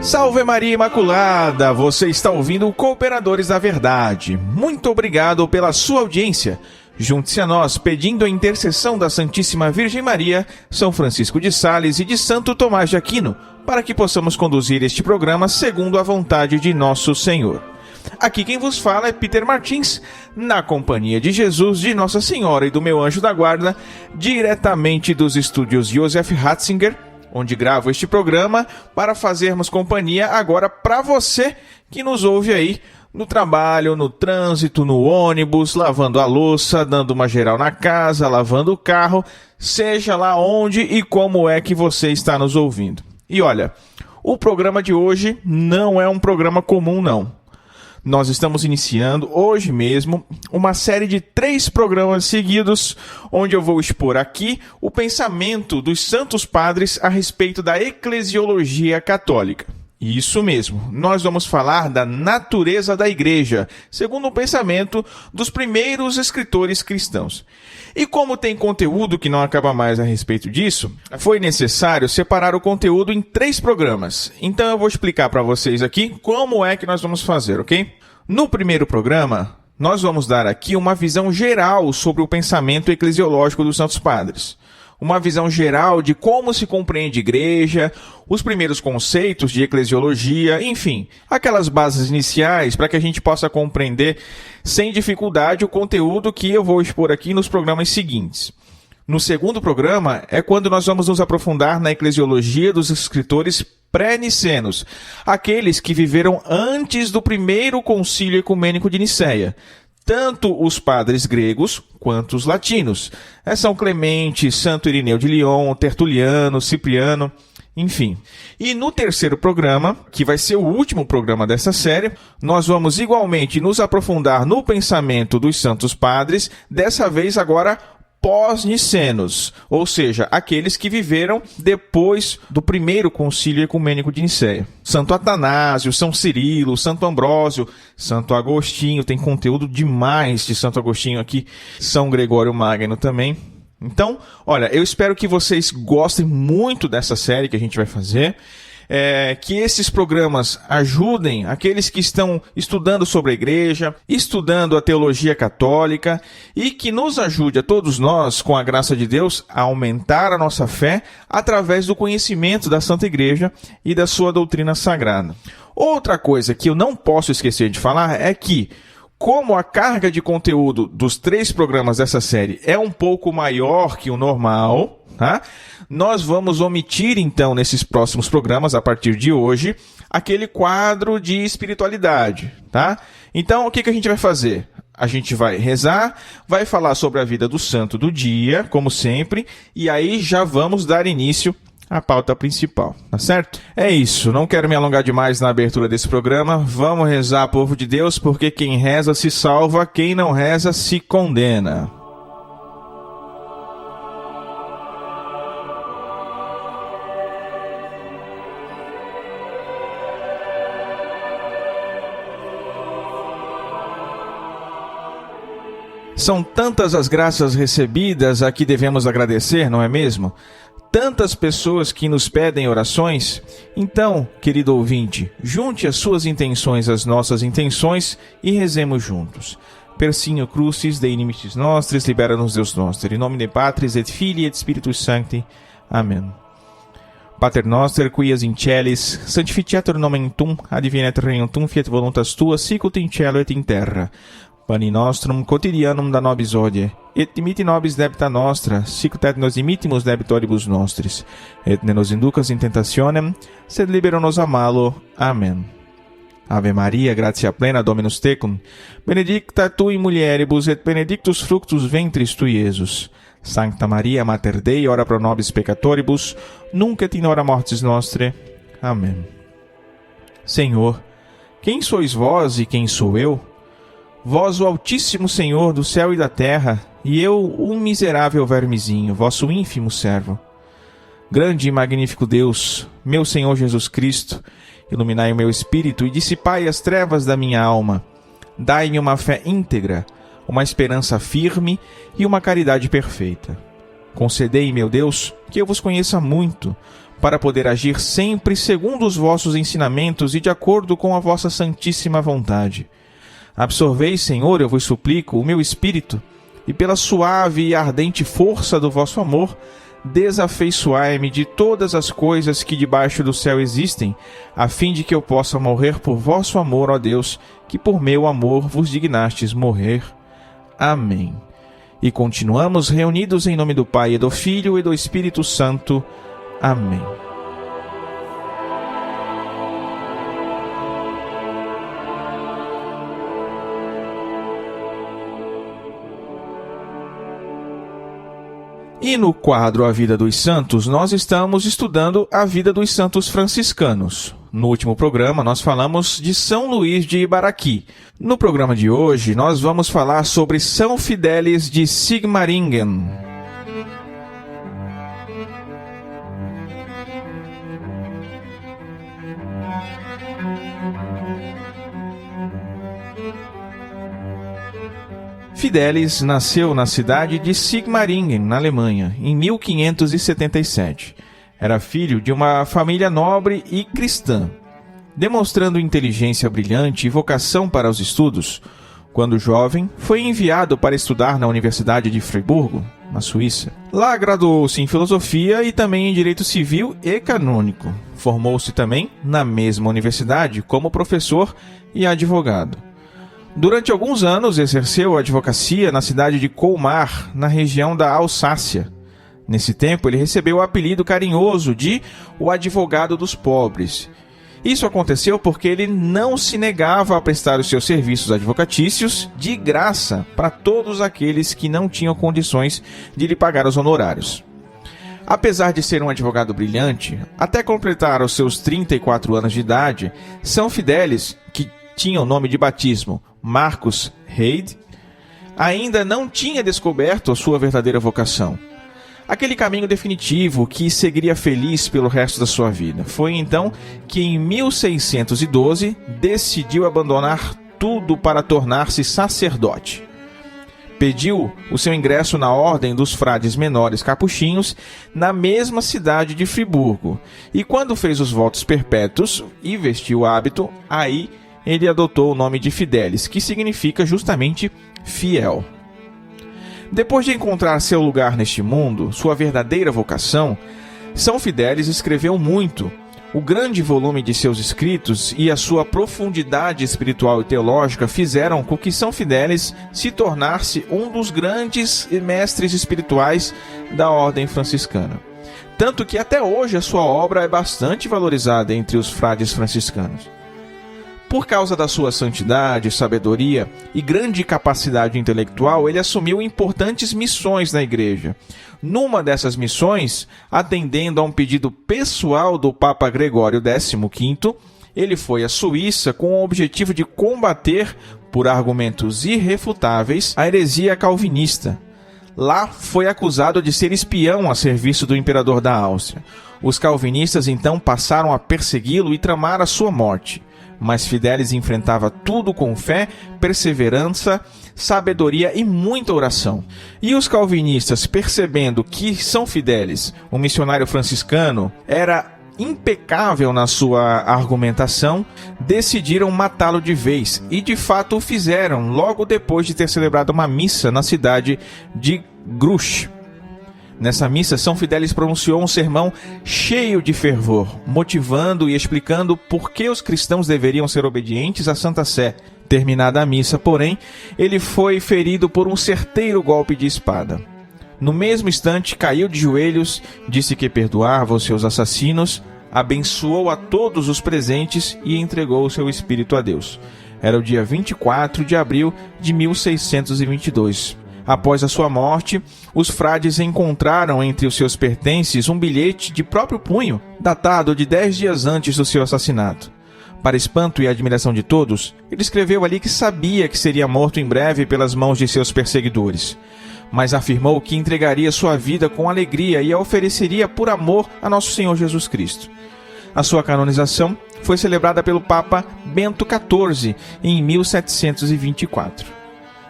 Salve Maria Imaculada! Você está ouvindo o Cooperadores da Verdade. Muito obrigado pela sua audiência. Junte-se a nós pedindo a intercessão da Santíssima Virgem Maria, São Francisco de Sales e de Santo Tomás de Aquino, para que possamos conduzir este programa segundo a vontade de nosso Senhor. Aqui quem vos fala é Peter Martins, na companhia de Jesus, de Nossa Senhora e do meu anjo da guarda, diretamente dos estúdios Joseph Ratzinger, onde gravo este programa para fazermos companhia agora para você que nos ouve aí no trabalho, no trânsito, no ônibus, lavando a louça, dando uma geral na casa, lavando o carro, seja lá onde e como é que você está nos ouvindo. E olha, o programa de hoje não é um programa comum não. Nós estamos iniciando hoje mesmo uma série de 3 programas seguidos, onde eu vou expor aqui o pensamento dos santos padres a respeito da eclesiologia católica. Isso mesmo, nós vamos falar da natureza da igreja, segundo o pensamento dos primeiros escritores cristãos. E como tem conteúdo que não acaba mais a respeito disso, foi necessário separar o conteúdo em 3 programas. Então eu vou explicar para vocês aqui como é que nós vamos fazer, ok? No primeiro programa, nós vamos dar aqui uma visão geral sobre o pensamento eclesiológico dos santos padres. Uma visão geral de como se compreende igreja, os primeiros conceitos de eclesiologia, enfim, aquelas bases iniciais para que a gente possa compreender sem dificuldade o conteúdo que eu vou expor aqui nos programas seguintes. No segundo programa é quando nós vamos nos aprofundar na eclesiologia dos escritores pré-nicenos, aqueles que viveram antes do primeiro concílio ecumênico de Nicéia. Tanto os padres gregos quanto os latinos. São Clemente, Santo Irineu de Lyon, Tertuliano, Cipriano, enfim. E no terceiro programa, que vai ser o último programa dessa série, nós vamos igualmente nos aprofundar no pensamento dos santos padres, dessa vez agora pós-nicenos, ou seja, aqueles que viveram depois do primeiro concílio ecumênico de Nicéia. Santo Atanásio, São Cirilo, Santo Ambrósio, Santo Agostinho, tem conteúdo demais de Santo Agostinho aqui, São Gregório Magno também. Então, olha, eu espero que vocês gostem muito dessa série que a gente vai fazer. Que esses programas ajudem aqueles que estão estudando sobre a igreja, estudando a teologia católica e que nos ajude a todos nós, com a graça de Deus, a aumentar a nossa fé através do conhecimento da Santa Igreja e da sua doutrina sagrada. Outra coisa que eu não posso esquecer de falar é que, como a carga de conteúdo dos 3 programas dessa série é um pouco maior que o normal, tá? Nós vamos omitir, então, nesses próximos programas, a partir de hoje, aquele quadro de espiritualidade, tá? Então, o que a gente vai fazer? A gente vai rezar, vai falar sobre a vida do santo do dia, como sempre, e aí já vamos dar início à pauta principal, tá certo? É isso, não quero me alongar demais na abertura desse programa. Vamos rezar, povo de Deus, porque quem reza se salva, quem não reza se condena. São tantas as graças recebidas a que devemos agradecer, não é mesmo? Tantas pessoas que nos pedem orações. Então, querido ouvinte, junte as suas intenções às nossas intenções e rezemos juntos. Persinho crucis de inimicis nostris, libera-nos Deus noster. In nomine Patris et Filii et Spiritus Sancti. Amém. Pater noster, qui es in celis, sanctificetur nomen tum, adveniat regnum tum, fiat voluntas tua, sicut in cielo et in terra. Pani nostrum quotidianum da nobis hodie, et dimitti nobis debita nostra, sicut et nos dimittimus debitoribus nostris, et ne nos inducas in tentationem, sed libera nos a malo. Amen. Ave Maria, gratia plena, Dominus tecum, benedicta tu in mulieribus, et benedictus fructus ventris tui, Iesus. Sancta Maria, Mater Dei, ora pro nobis peccatoribus, nunc et in hora mortis nostre. Amém. Senhor, quem sois vós e quem sou eu? Vós, o Altíssimo Senhor do céu e da terra, e eu, um miserável vermezinho, vosso ínfimo servo. Grande e magnífico Deus, meu Senhor Jesus Cristo, iluminai o meu espírito e dissipai as trevas da minha alma. Dai-me uma fé íntegra, uma esperança firme e uma caridade perfeita. Concedei, meu Deus, que eu vos conheça muito, para poder agir sempre segundo os vossos ensinamentos e de acordo com a vossa santíssima vontade. Absorvei, Senhor, eu vos suplico, o meu espírito, e pela suave e ardente força do vosso amor, desafeiçoai-me de todas as coisas que debaixo do céu existem, a fim de que eu possa morrer por vosso amor, ó Deus, que por meu amor vos dignastes morrer. Amém. E continuamos reunidos em nome do Pai, e do Filho, e do Espírito Santo. Amém. E no quadro A Vida dos Santos, nós estamos estudando a vida dos santos franciscanos. No último programa, nós falamos de São Luís de Ibaraqui. No programa de hoje, nós vamos falar sobre São Fidélis de Sigmaringen. Fidélis nasceu na cidade de Sigmaringen, na Alemanha, em 1577. Era filho de uma família nobre e cristã. Demonstrando inteligência brilhante e vocação para os estudos, quando jovem, foi enviado para estudar na Universidade de Friburgo, na Suíça. Lá graduou-se em filosofia e também em direito civil e canônico. Formou-se também na mesma universidade como professor e advogado. Durante alguns anos, exerceu a advocacia na cidade de Colmar, na região da Alsácia. Nesse tempo, ele recebeu o apelido carinhoso de o advogado dos pobres. Isso aconteceu porque ele não se negava a prestar os seus serviços advocatícios de graça para todos aqueles que não tinham condições de lhe pagar os honorários. Apesar de ser um advogado brilhante, até completar os seus 34 anos de idade, São Fidélis, que tinha o nome de batismo Marcus Heide, ainda não tinha descoberto a sua verdadeira vocação. Aquele caminho definitivo que seguiria feliz pelo resto da sua vida. Foi então que em 1612 decidiu abandonar tudo para tornar-se sacerdote. Pediu o seu ingresso na Ordem dos Frades Menores Capuchinhos na mesma cidade de Friburgo. E quando fez os votos perpétuos e vestiu o hábito, aí ele adotou o nome de Fidélis, que significa justamente fiel. Depois de encontrar seu lugar neste mundo, sua verdadeira vocação, São Fidélis escreveu muito. O grande volume de seus escritos e a sua profundidade espiritual e teológica fizeram com que São Fidélis se tornasse um dos grandes mestres espirituais da ordem franciscana. Tanto que até hoje a sua obra é bastante valorizada entre os frades franciscanos. Por causa da sua santidade, sabedoria e grande capacidade intelectual, ele assumiu importantes missões na igreja. Numa dessas missões, atendendo a um pedido pessoal do Papa Gregório XV, ele foi à Suíça com o objetivo de combater, por argumentos irrefutáveis, a heresia calvinista. Lá foi acusado de ser espião a serviço do imperador da Áustria. Os calvinistas então passaram a persegui-lo e tramar a sua morte. Mas Fidélis enfrentava tudo com fé, perseverança, sabedoria e muita oração. E os calvinistas, percebendo que São Fidélis, um missionário franciscano, era impecável na sua argumentação, decidiram matá-lo de vez. E de fato o fizeram, logo depois de ter celebrado uma missa na cidade de Grush. Nessa missa, São Fidélis pronunciou um sermão cheio de fervor, motivando e explicando por que os cristãos deveriam ser obedientes à Santa Sé. Terminada a missa, porém, ele foi ferido por um certeiro golpe de espada. No mesmo instante, caiu de joelhos, disse que perdoava os seus assassinos, abençoou a todos os presentes e entregou o seu espírito a Deus. Era o dia 24 de abril de 1622. Após a sua morte, os frades encontraram entre os seus pertences um bilhete de próprio punho, datado de 10 dias antes do seu assassinato. Para espanto e admiração de todos, ele escreveu ali que sabia que seria morto em breve pelas mãos de seus perseguidores, mas afirmou que entregaria sua vida com alegria e a ofereceria por amor a nosso Senhor Jesus Cristo. A sua canonização foi celebrada pelo Papa Bento XIV em 1724.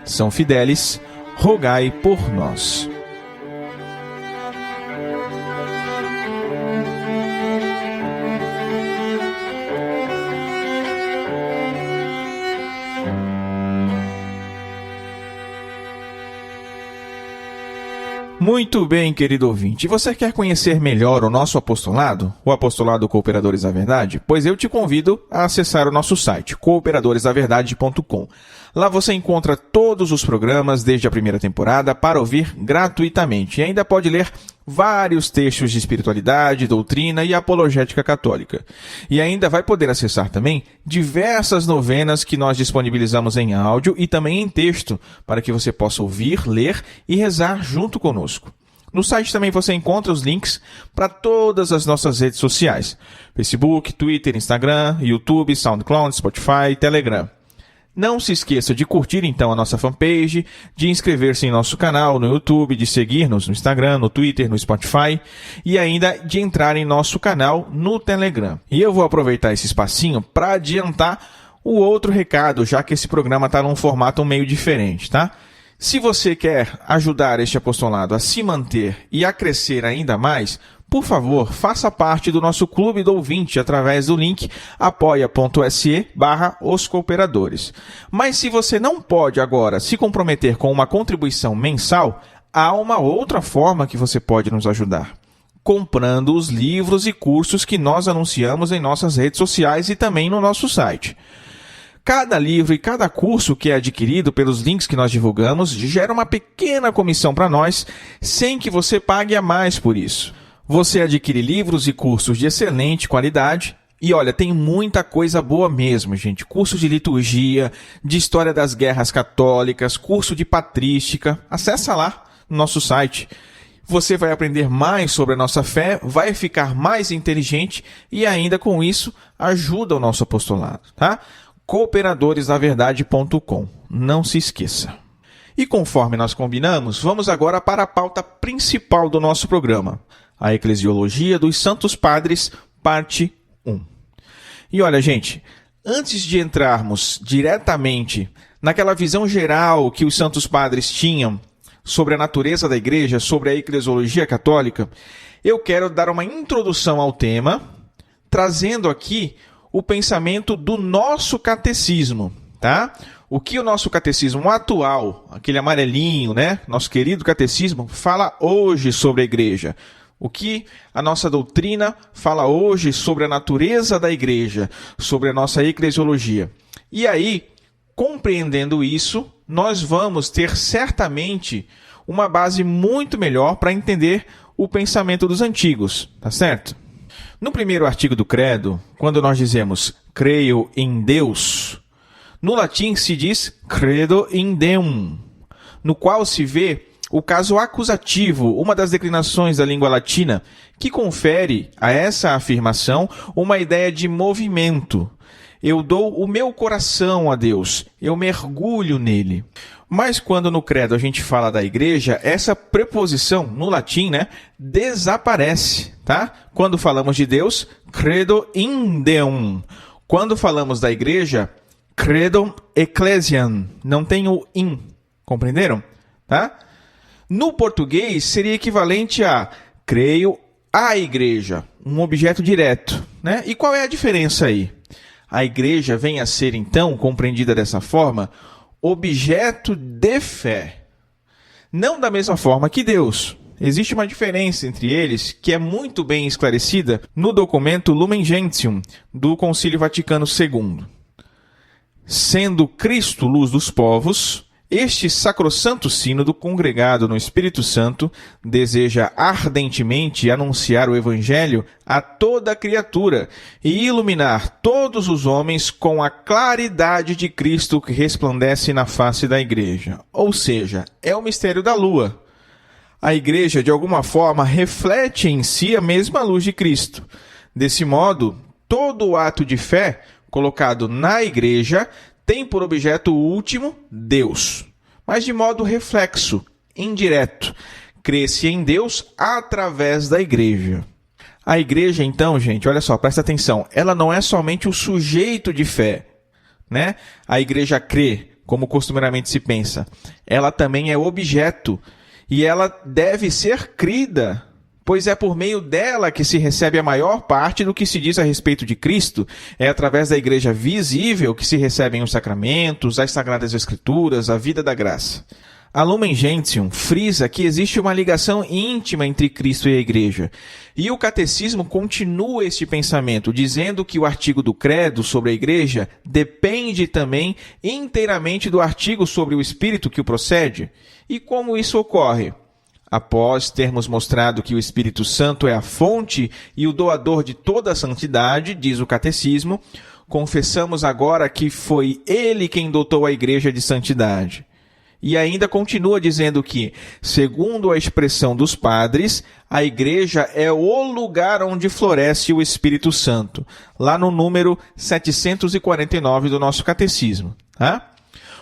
São Fidélis, rogai por nós. Muito bem, querido ouvinte. Você quer conhecer melhor o nosso apostolado? O Apostolado Cooperadores da Verdade? Pois eu te convido a acessar o nosso site, cooperadoresdaverdade.com. Lá você encontra todos os programas desde a primeira temporada para ouvir gratuitamente. E ainda pode ler vários textos de espiritualidade, doutrina e apologética católica. E ainda vai poder acessar também diversas novenas que nós disponibilizamos em áudio e também em texto, para que você possa ouvir, ler e rezar junto conosco. No site também você encontra os links para todas as nossas redes sociais: Facebook, Twitter, Instagram, YouTube, SoundCloud, Spotify e Telegram. Não se esqueça de curtir então a nossa fanpage, de inscrever-se em nosso canal no YouTube, de seguir-nos no Instagram, no Twitter, no Spotify e ainda de entrar em nosso canal no Telegram. E eu vou aproveitar esse espacinho para adiantar o outro recado, já que esse programa está num formato meio diferente, tá? Se você quer ajudar este apostolado a se manter e a crescer ainda mais, por favor, faça parte do nosso Clube do Ouvinte através do link apoia.se/os cooperadores. Mas se você não pode agora se comprometer com uma contribuição mensal, há uma outra forma que você pode nos ajudar: comprando os livros e cursos que nós anunciamos em nossas redes sociais e também no nosso site. Cada livro e cada curso que é adquirido pelos links que nós divulgamos gera uma pequena comissão para nós, sem que você pague a mais por isso. Você adquire livros e cursos de excelente qualidade. E olha, tem muita coisa boa mesmo, gente. Curso de liturgia, de história das guerras católicas, curso de patrística. Acessa lá no nosso site. Você vai aprender mais sobre a nossa fé, vai ficar mais inteligente e ainda com isso ajuda o nosso apostolado, tá? cooperadoresdaverdade.com. Não se esqueça. E conforme nós combinamos, vamos agora para a pauta principal do nosso programa: a Eclesiologia dos Santos Padres, parte 1. E olha, gente, antes de entrarmos diretamente naquela visão geral que os Santos Padres tinham sobre a natureza da Igreja, sobre a Eclesiologia católica, eu quero dar uma introdução ao tema, trazendo aqui o pensamento do nosso catecismo, tá? O que o nosso catecismo atual, aquele amarelinho, né? Nosso querido catecismo, fala hoje sobre a Igreja. O que a nossa doutrina fala hoje sobre a natureza da Igreja, sobre a nossa eclesiologia. E aí, compreendendo isso, nós vamos ter certamente uma base muito melhor para entender o pensamento dos antigos, tá certo? No primeiro artigo do Credo, quando nós dizemos creio em Deus, no latim se diz credo in Deum, no qual se vê o caso acusativo, uma das declinações da língua latina, que confere a essa afirmação uma ideia de movimento. Eu dou o meu coração a Deus, eu mergulho nele. Mas quando no credo a gente fala da Igreja, essa preposição, no latim, né, desaparece, tá? Quando falamos de Deus, credo in Deum. Quando falamos da Igreja, credo ecclesiam. Não tem o in, compreenderam? Tá? No português, seria equivalente a creio a Igreja, um objeto direto, né? E qual é a diferença aí? A Igreja vem a ser, então, compreendida dessa forma, objeto de fé. Não da mesma forma que Deus. Existe uma diferença entre eles que é muito bem esclarecida no documento Lumen Gentium, do Concílio Vaticano II. Sendo Cristo luz dos povos, este sacrossanto sínodo, congregado no Espírito Santo, deseja ardentemente anunciar o Evangelho a toda a criatura e iluminar todos os homens com a claridade de Cristo que resplandece na face da Igreja. Ou seja, é o mistério da lua. A Igreja, de alguma forma, reflete em si a mesma luz de Cristo. Desse modo, todo o ato de fé colocado na Igreja tem por objeto último Deus, mas de modo reflexo, indireto. Crê-se em Deus através da Igreja. A Igreja, então, gente, olha só, presta atenção, ela não é somente o sujeito de fé, né? A Igreja crê, como costumeiramente se pensa. Ela também é objeto, e ela deve ser crida, pois é por meio dela que se recebe a maior parte do que se diz a respeito de Cristo. É através da Igreja visível que se recebem os sacramentos, as Sagradas Escrituras, a vida da graça. A Lumen Gentium frisa que existe uma ligação íntima entre Cristo e a Igreja. E o Catecismo continua este pensamento, dizendo que o artigo do Credo sobre a Igreja depende também inteiramente do artigo sobre o Espírito que o procede. E como isso ocorre? Após termos mostrado que o Espírito Santo é a fonte e o doador de toda a santidade, diz o Catecismo, confessamos agora que foi ele quem dotou a Igreja de santidade. E ainda continua dizendo que, segundo a expressão dos padres, a Igreja é o lugar onde floresce o Espírito Santo, lá no número 749 do nosso Catecismo. Tá?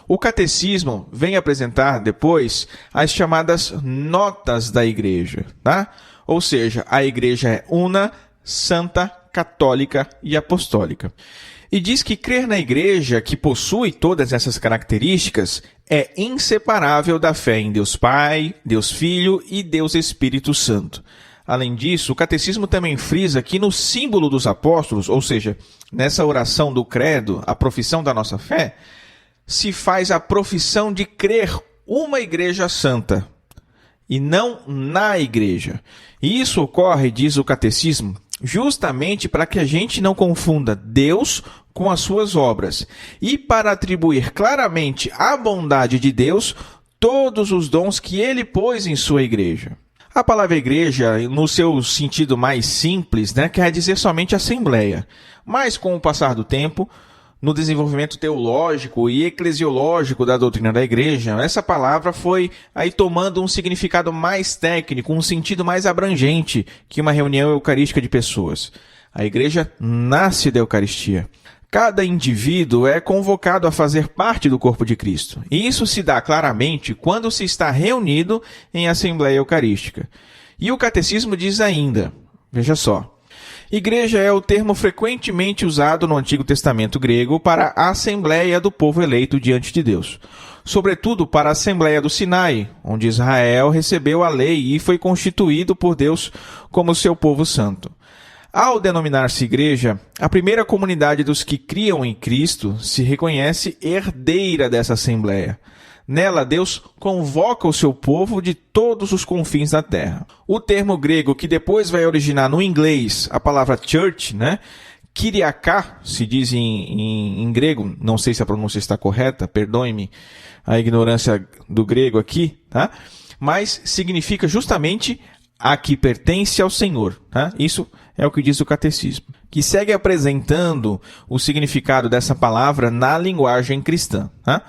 O Catecismo vem apresentar depois as chamadas notas da Igreja, tá? Ou seja, a Igreja é una, santa, católica e apostólica. E diz que crer na Igreja, que possui todas essas características, é inseparável da fé em Deus Pai, Deus Filho e Deus Espírito Santo. Além disso, o Catecismo também frisa que no símbolo dos apóstolos, ou seja, nessa oração do credo, a profissão da nossa fé, se faz a profissão de crer uma igreja santa e não na igreja. E isso ocorre, diz o Catecismo, justamente para que a gente não confunda Deus com as suas obras e para atribuir claramente à bondade de Deus todos os dons que ele pôs em sua igreja. A palavra igreja, no seu sentido mais simples, quer dizer somente assembleia, mas com o passar do tempo, no desenvolvimento teológico e eclesiológico da doutrina da Igreja, essa palavra foi aí tomando um significado mais técnico, um sentido mais abrangente que uma reunião eucarística de pessoas. A Igreja nasce da Eucaristia. Cada indivíduo é convocado a fazer parte do corpo de Cristo. E isso se dá claramente quando se está reunido em Assembleia Eucarística. E o Catecismo diz ainda, veja só, igreja é o termo frequentemente usado no Antigo Testamento grego para a Assembleia do povo eleito diante de Deus. Sobretudo para a Assembleia do Sinai, onde Israel recebeu a lei e foi constituído por Deus como seu povo santo. Ao denominar-se igreja, a primeira comunidade dos que criam em Cristo se reconhece herdeira dessa Assembleia. Nela, Deus convoca o seu povo de todos os confins da terra. O termo grego, que depois vai originar no inglês a palavra church, Kyriaká, se diz em grego, não sei se a pronúncia está correta, perdoe-me a ignorância do grego aqui, tá? Mas significa justamente a que pertence ao Senhor. Tá? Isso é o que diz o Catecismo, que segue apresentando o significado dessa palavra na linguagem cristã. Tá?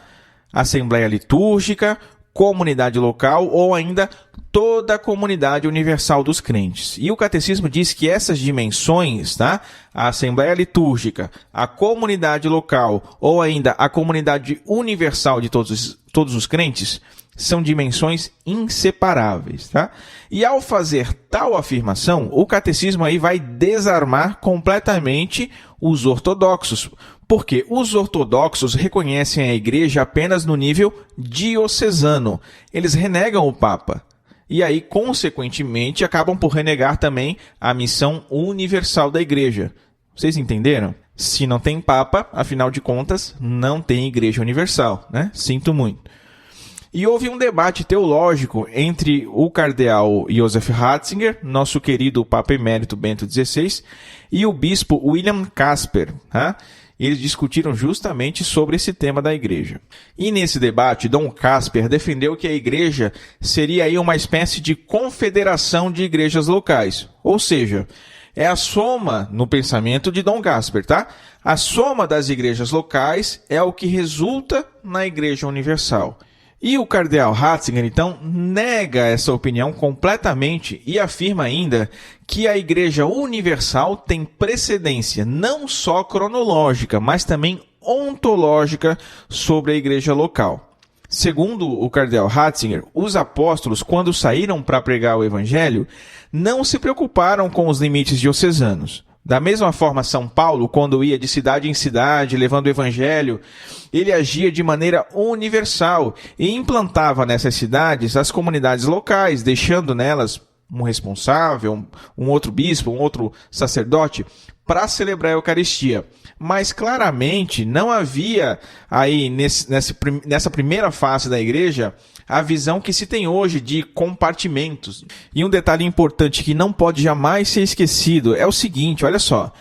Assembleia litúrgica, comunidade local ou ainda toda a comunidade universal dos crentes. E o Catecismo diz que essas dimensões, tá? A Assembleia litúrgica, a comunidade local ou ainda a comunidade universal de todos os crentes, são dimensões inseparáveis. Tá? E ao fazer tal afirmação, o Catecismo aí vai desarmar completamente os ortodoxos, porque os ortodoxos reconhecem a Igreja apenas no nível diocesano. Eles renegam o Papa. E aí, consequentemente, acabam por renegar também a missão universal da Igreja. Vocês entenderam? Se não tem Papa, afinal de contas, não tem Igreja Universal, Sinto muito. E houve um debate teológico entre o cardeal Joseph Ratzinger, nosso querido Papa Emérito Bento XVI, e o bispo William Casper. Tá? Eles discutiram justamente sobre esse tema da igreja. E nesse debate, Dom Casper defendeu que a igreja seria aí uma espécie de confederação de igrejas locais. Ou seja, é a soma, no pensamento de Dom Casper, tá? A soma das igrejas locais é o que resulta na Igreja Universal. E o cardeal Ratzinger, então, nega essa opinião completamente e afirma ainda que a Igreja Universal tem precedência não só cronológica, mas também ontológica sobre a Igreja local. Segundo o cardeal Ratzinger, os apóstolos, quando saíram para pregar o Evangelho, não se preocuparam com os limites diocesanos. Da mesma forma, São Paulo, quando ia de cidade em cidade, levando o Evangelho, ele agia de maneira universal e implantava nessas cidades as comunidades locais, deixando nelas, um responsável, um outro bispo, um outro sacerdote, para celebrar a Eucaristia. Mas claramente não havia aí nessa primeira fase da igreja a visão que se tem hoje de compartimentos. E um detalhe importante que não pode jamais ser esquecido é o seguinte, olha só.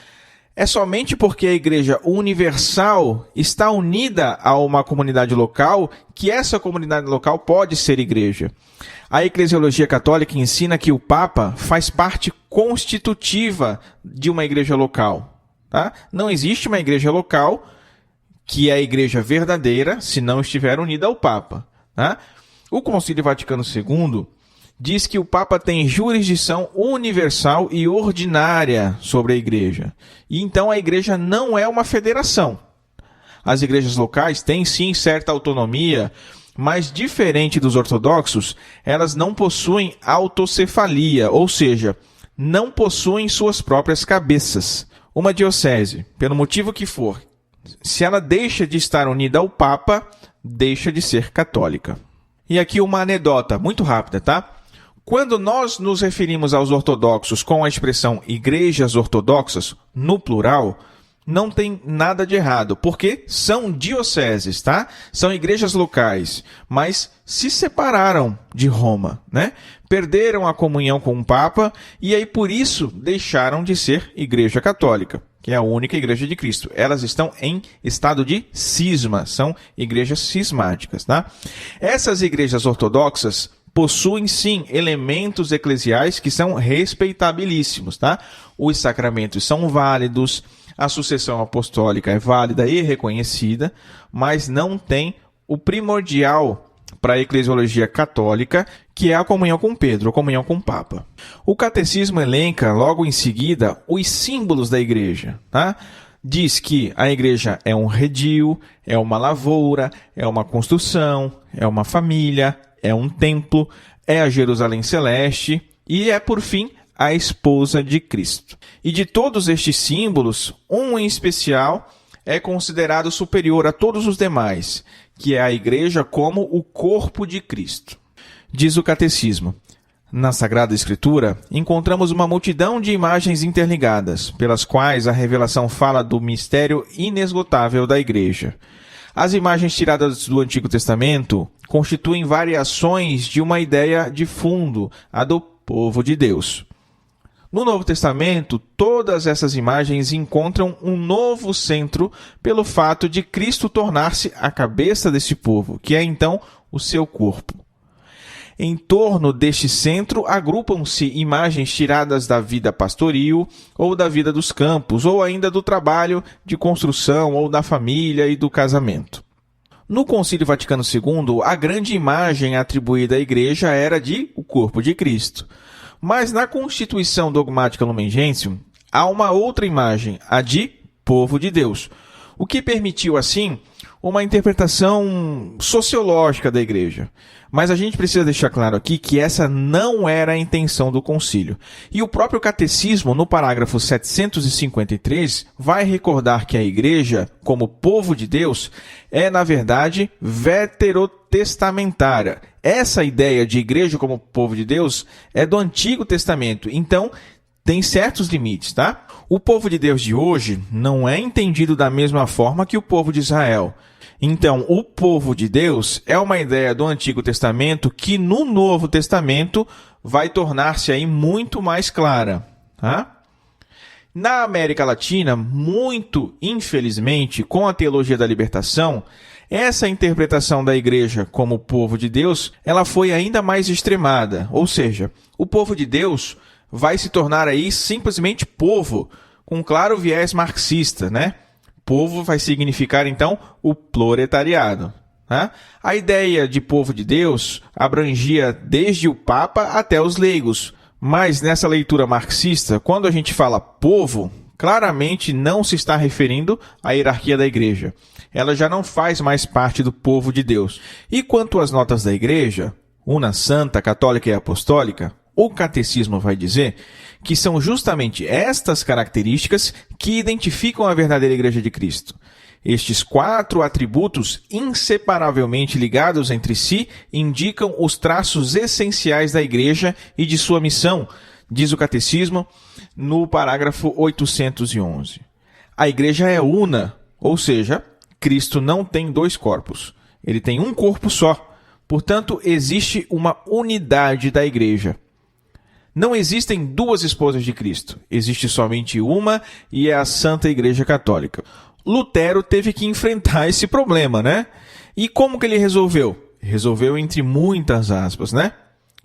É somente porque a Igreja Universal está unida a uma comunidade local que essa comunidade local pode ser igreja. A Eclesiologia Católica ensina que o Papa faz parte constitutiva de uma igreja local. Tá? Não existe uma igreja local que é a igreja verdadeira se não estiver unida ao Papa. Tá? O Concílio Vaticano II diz que o Papa tem jurisdição universal e ordinária sobre a igreja. E então a igreja não é uma federação. As igrejas locais têm sim certa autonomia, mas diferente dos ortodoxos, elas não possuem autocefalia, ou seja, não possuem suas próprias cabeças. Uma diocese, pelo motivo que for, se ela deixa de estar unida ao Papa, deixa de ser católica. E aqui uma anedota muito rápida, tá? Quando nós nos referimos aos ortodoxos com a expressão igrejas ortodoxas, no plural, não tem nada de errado, porque são dioceses, tá? São igrejas locais, mas se separaram de Roma, né? Perderam a comunhão com o Papa e aí por isso deixaram de ser igreja católica, que é a única igreja de Cristo. Elas estão em estado de cisma, são igrejas cismáticas, tá? Essas igrejas ortodoxas possuem, sim, elementos eclesiais que são respeitabilíssimos, tá? Os sacramentos são válidos, a sucessão apostólica é válida e reconhecida, mas não tem o primordial para a eclesiologia católica, que é a comunhão com Pedro, a comunhão com o Papa. O catecismo elenca, logo em seguida, os símbolos da igreja, tá? Diz que a igreja é um redil, é uma lavoura, é uma construção, é uma família, é um templo, é a Jerusalém Celeste e é, por fim, a esposa de Cristo. E de todos estes símbolos, um em especial é considerado superior a todos os demais, que é a igreja como o corpo de Cristo. Diz o catecismo: na Sagrada Escritura, encontramos uma multidão de imagens interligadas, pelas quais a revelação fala do mistério inesgotável da igreja. As imagens tiradas do Antigo Testamento constituem variações de uma ideia de fundo, a do povo de Deus. No Novo Testamento, todas essas imagens encontram um novo centro pelo fato de Cristo tornar-se a cabeça desse povo, que é então o seu corpo. Em torno deste centro agrupam-se imagens tiradas da vida pastoril ou da vida dos campos, ou ainda do trabalho de construção ou da família e do casamento. No Concílio Vaticano II, a grande imagem atribuída à Igreja era de o corpo de Cristo. Mas na Constituição Dogmática Lumen Gentium, há uma outra imagem, a de povo de Deus, o que permitiu, assim, uma interpretação sociológica da igreja. Mas a gente precisa deixar claro aqui que essa não era a intenção do concílio. E o próprio catecismo, no parágrafo 753, vai recordar que a igreja, como povo de Deus, é, na verdade, veterotestamentária. Essa ideia de igreja como povo de Deus é do Antigo Testamento. Então, tem certos limites, tá? O povo de Deus de hoje não é entendido da mesma forma que o povo de Israel. Então, o povo de Deus é uma ideia do Antigo Testamento que no Novo Testamento vai tornar-se aí muito mais clara, tá? Na América Latina, muito infelizmente, com a teologia da libertação, essa interpretação da igreja como povo de Deus, ela foi ainda mais extremada. Ou seja, o povo de Deus vai se tornar aí simplesmente povo, com claro viés marxista, né? Povo vai significar, então, o proletariado. Tá? A ideia de povo de Deus abrangia desde o Papa até os leigos. Mas nessa leitura marxista, quando a gente fala povo, claramente não se está referindo à hierarquia da igreja. Ela já não faz mais parte do povo de Deus. E quanto às notas da igreja, una, santa, católica e apostólica, o catecismo vai dizer que são justamente estas características que identificam a verdadeira Igreja de Cristo. Estes 4 atributos, inseparavelmente ligados entre si, indicam os traços essenciais da igreja e de sua missão, diz o Catecismo no parágrafo 811. A igreja é una, ou seja, Cristo não tem 2 corpos. Ele tem um corpo só. Portanto, existe uma unidade da igreja. Não existem 2 esposas de Cristo. Existe somente uma e é a Santa Igreja Católica. Lutero teve que enfrentar esse problema, né? E como que ele resolveu? Resolveu entre muitas aspas, né?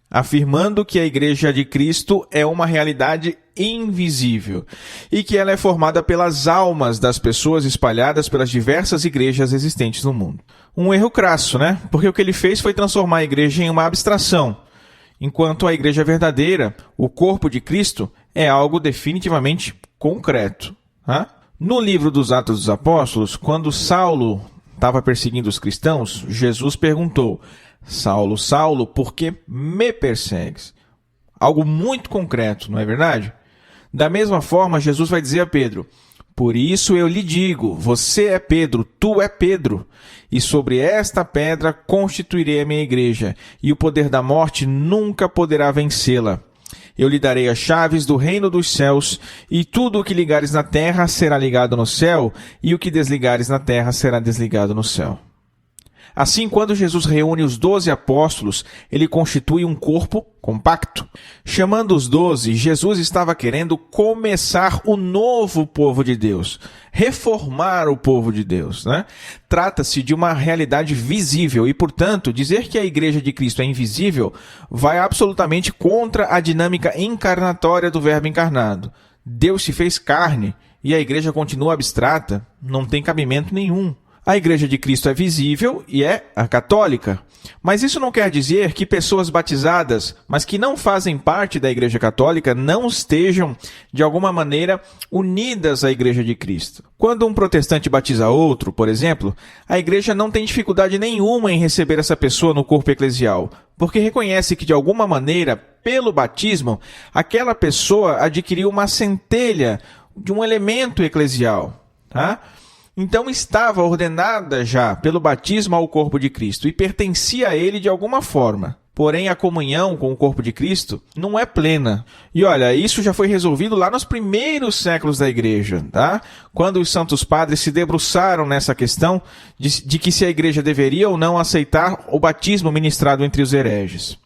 Afirmando que a Igreja de Cristo é uma realidade invisível e que ela é formada pelas almas das pessoas espalhadas pelas diversas igrejas existentes no mundo. Um erro crasso, né? Porque o que ele fez foi transformar a igreja em uma abstração, enquanto a igreja verdadeira, o corpo de Cristo, é algo definitivamente concreto. Tá? No livro dos Atos dos Apóstolos, quando Saulo estava perseguindo os cristãos, Jesus perguntou: Saulo, Saulo, por que me persegues? Algo muito concreto, não é verdade? Da mesma forma, Jesus vai dizer a Pedro: por isso eu lhe digo, você é Pedro, tu é Pedro, e sobre esta pedra constituirei a minha igreja, e o poder da morte nunca poderá vencê-la. Eu lhe darei as chaves do reino dos céus, e tudo o que ligares na terra será ligado no céu, e o que desligares na terra será desligado no céu. Assim, quando Jesus reúne os 12 apóstolos, ele constitui um corpo compacto. Chamando os 12, Jesus estava querendo começar o novo povo de Deus, reformar o povo de Deus, né? Trata-se de uma realidade visível e, portanto, dizer que a Igreja de Cristo é invisível vai absolutamente contra a dinâmica encarnatória do Verbo encarnado. Deus se fez carne e a Igreja continua abstrata, não tem cabimento nenhum. A Igreja de Cristo é visível e é a católica. Mas isso não quer dizer que pessoas batizadas, mas que não fazem parte da Igreja Católica, não estejam, de alguma maneira, unidas à Igreja de Cristo. Quando um protestante batiza outro, por exemplo, a Igreja não tem dificuldade nenhuma em receber essa pessoa no corpo eclesial, porque reconhece que, de alguma maneira, pelo batismo, aquela pessoa adquiriu uma centelha de um elemento eclesial, tá? Então estava ordenada já pelo batismo ao corpo de Cristo e pertencia a ele de alguma forma. Porém, a comunhão com o corpo de Cristo não é plena. E olha, isso já foi resolvido lá nos primeiros séculos da igreja, tá? Quando os santos padres se debruçaram nessa questão de que se a igreja deveria ou não aceitar o batismo ministrado entre os hereges.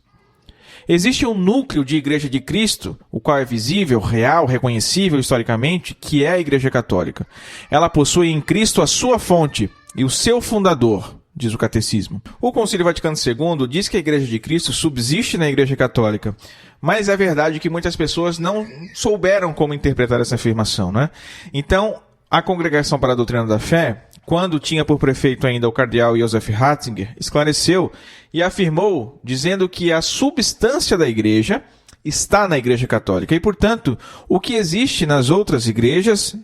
Existe um núcleo de Igreja de Cristo, o qual é visível, real, reconhecível historicamente, que é a Igreja Católica. Ela possui em Cristo a sua fonte e o seu fundador, diz o Catecismo. O Concílio Vaticano II diz que a Igreja de Cristo subsiste na Igreja Católica, mas é verdade que muitas pessoas não souberam como interpretar essa afirmação, né? Então, a Congregação para a Doutrina da Fé, quando tinha por prefeito ainda o cardeal Joseph Ratzinger, esclareceu e afirmou, dizendo que a substância da igreja está na Igreja Católica. E, portanto, o que existe nas outras igrejas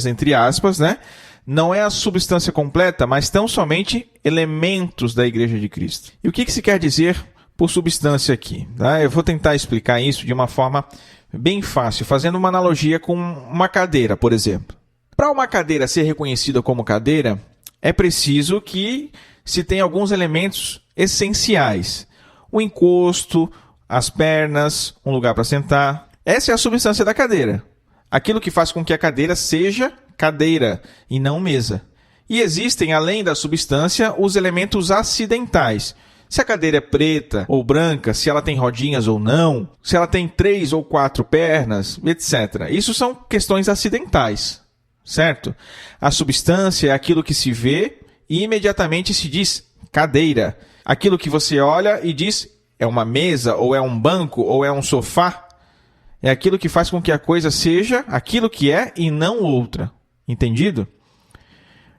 entre aspas, né, não é a substância completa, mas tão somente elementos da Igreja de Cristo. E o que se quer dizer por substância aqui? Tá? Eu vou tentar explicar isso de uma forma bem fácil, fazendo uma analogia com uma cadeira, por exemplo. Para uma cadeira ser reconhecida como cadeira, é preciso que se tenha alguns elementos essenciais. O encosto, as pernas, um lugar para sentar. Essa é a substância da cadeira. Aquilo que faz com que a cadeira seja cadeira e não mesa. E existem, além da substância, os elementos acidentais. Se a cadeira é preta ou branca, se ela tem rodinhas ou não, se ela tem 3 ou 4 pernas, etc. Isso são questões acidentais. Certo? A substância é aquilo que se vê e imediatamente se diz cadeira. Aquilo que você olha e diz é uma mesa, ou é um banco, ou é um sofá. É aquilo que faz com que a coisa seja aquilo que é e não outra. Entendido?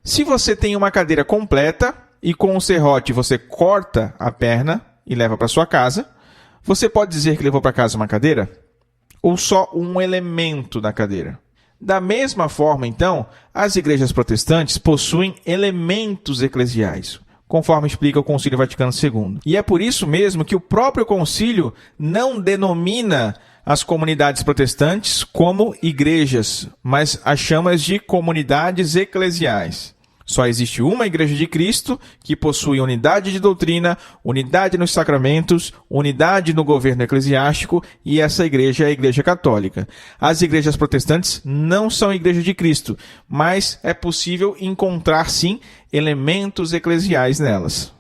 Se você tem uma cadeira completa e com um serrote você corta a perna e leva para sua casa, você pode dizer que levou para casa uma cadeira? Ou só um elemento da cadeira? Da mesma forma, então, as igrejas protestantes possuem elementos eclesiais, conforme explica o Concílio Vaticano II. E é por isso mesmo que o próprio concílio não denomina as comunidades protestantes como igrejas, mas as chama de comunidades eclesiais. Só existe uma Igreja de Cristo que possui unidade de doutrina, unidade nos sacramentos, unidade no governo eclesiástico, e essa igreja é a Igreja Católica. As igrejas protestantes não são Igreja de Cristo, mas é possível encontrar, sim, elementos eclesiais nelas.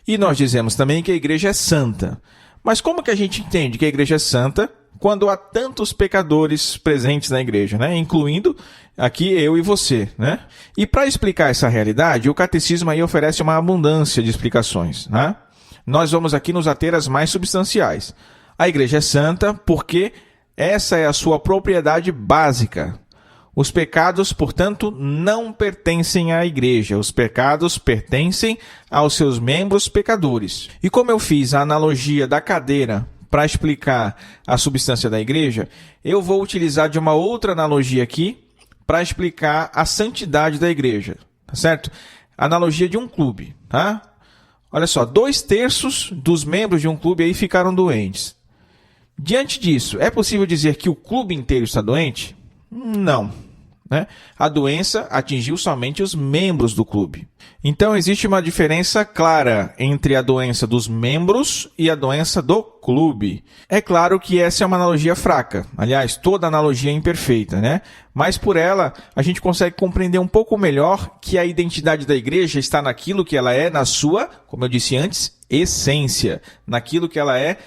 E nós dizemos também que a igreja é santa. Mas como que a gente entende que a igreja é santa quando há tantos pecadores presentes na igreja, né? Incluindo aqui eu e você, né? E para explicar essa realidade, o catecismo aí oferece uma abundância de explicações, né? Nós vamos aqui nos ater às mais substanciais. A igreja é santa porque essa é a sua propriedade básica. Os pecados, portanto, não pertencem à igreja. Os pecados pertencem aos seus membros pecadores. E como eu fiz a analogia da cadeira para explicar a substância da igreja, eu vou utilizar de uma outra analogia aqui para explicar a santidade da igreja, tá certo? Analogia de um clube, tá? Olha só, 2/3 dos membros de um clube aí ficaram doentes. Diante disso, é possível dizer que o clube inteiro está doente? Não, né? A doença atingiu somente os membros do clube. Então, existe uma diferença clara entre a doença dos membros e a doença do clube. É claro que essa é uma analogia fraca. Aliás, toda analogia é imperfeita, né? Mas por ela, a gente consegue compreender um pouco melhor que a identidade da igreja está naquilo que ela é na sua, como eu disse antes, essência. Naquilo que ela é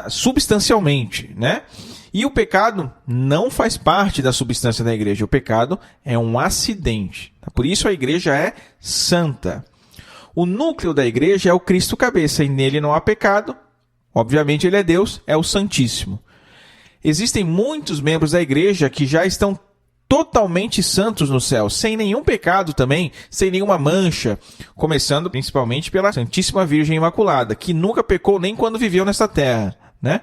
substancialmente, né? E o pecado não faz parte da substância da igreja. O pecado é um acidente. Por isso a igreja é santa. O núcleo da igreja é o Cristo cabeça e nele não há pecado. Obviamente ele é Deus, é o Santíssimo. Existem muitos membros da igreja que já estão totalmente santos no céu, sem nenhum pecado também, sem nenhuma mancha, começando principalmente pela Santíssima Virgem Imaculada, que nunca pecou nem quando viveu nesta terra, né?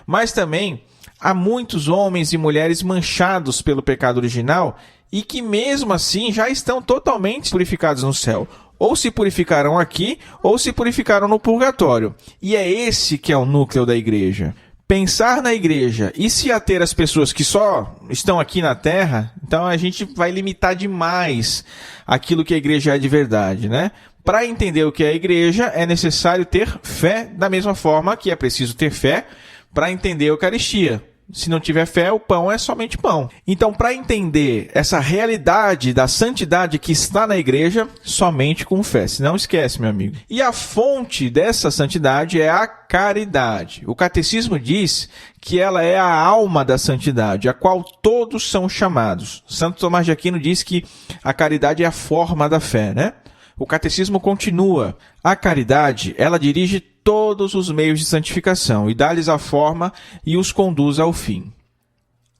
Mas também há muitos homens e mulheres manchados pelo pecado original e que mesmo assim já estão totalmente purificados no céu. Ou se purificaram aqui, ou se purificaram no purgatório. E é esse que é o núcleo da igreja. Pensar na igreja e se ater às pessoas que só estão aqui na terra, então a gente vai limitar demais aquilo que a igreja é de verdade, né? Para entender o que é a igreja, é necessário ter fé, da mesma forma que é preciso ter fé para entender a Eucaristia. Se não tiver fé, o pão é somente pão. Então, para entender essa realidade da santidade que está na igreja, somente com fé. Se não, esquece, meu amigo. E a fonte dessa santidade é a caridade. O catecismo diz que ela é a alma da santidade, a qual todos são chamados. Santo Tomás de Aquino diz que a caridade é a forma da fé, né? O catecismo continua. A caridade, ela dirige todos os meios de santificação e dá-lhes a forma e os conduz ao fim.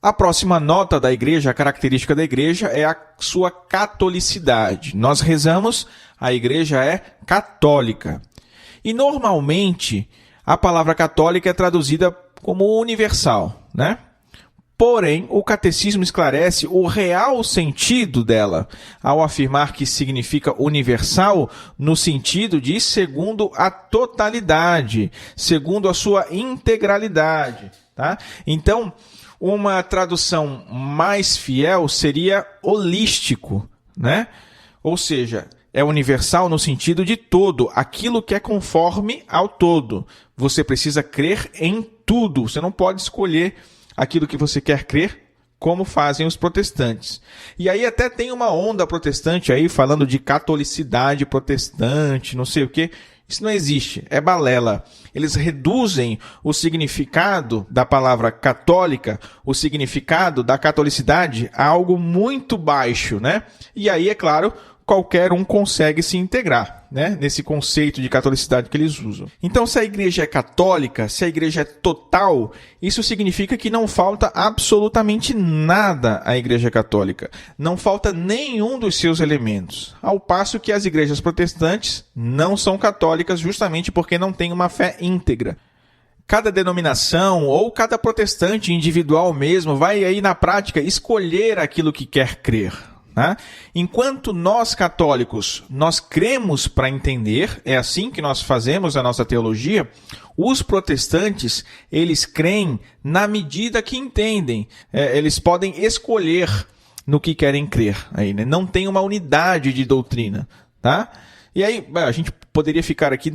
A próxima nota da igreja, a característica da igreja, é a sua catolicidade. Nós rezamos, a igreja é católica. E normalmente, a palavra católica é traduzida como universal, né? Porém, o catecismo esclarece o real sentido dela, ao afirmar que significa universal no sentido de segundo a totalidade, segundo a sua integralidade, tá? Então, uma tradução mais fiel seria holístico, né? Ou seja, é universal no sentido de todo, aquilo que é conforme ao todo. Você precisa crer em tudo, você não pode escolher aquilo que você quer crer, como fazem os protestantes. E aí até tem uma onda protestante aí, falando de catolicidade protestante, não sei o quê. Isso não existe, é balela. Eles reduzem o significado da palavra católica, o significado da catolicidade, a algo muito baixo, né? E aí, é claro, qualquer um consegue se integrar, né, nesse conceito de catolicidade que eles usam. Então, se a igreja é católica, se a igreja é total, isso significa que não falta absolutamente nada à igreja católica. Não falta nenhum dos seus elementos. Ao passo que as igrejas protestantes não são católicas justamente porque não têm uma fé íntegra. Cada denominação ou cada protestante individual mesmo vai aí na prática escolher aquilo que quer crer. Enquanto nós católicos, nós cremos para entender, é assim que nós fazemos a nossa teologia, os protestantes, eles creem na medida que entendem. Eles podem escolher no que querem crer. Aí, né? Não tem uma unidade de doutrina. Tá? E aí, a gente poderia ficar aqui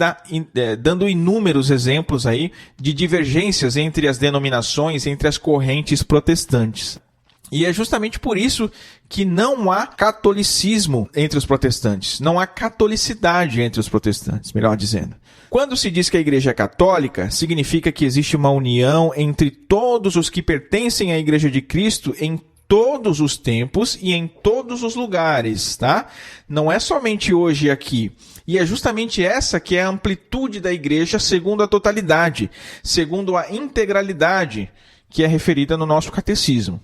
dando inúmeros exemplos aí de divergências entre as denominações, entre as correntes protestantes. E é justamente por isso que não há catolicismo entre os protestantes. Não há catolicidade entre os protestantes, melhor dizendo. Quando se diz que a igreja é católica, significa que existe uma união entre todos os que pertencem à igreja de Cristo em todos os tempos e em todos os lugares, tá? Não é somente hoje e aqui. E é justamente essa que é a amplitude da igreja segundo a totalidade, segundo a integralidade que é referida no nosso catecismo.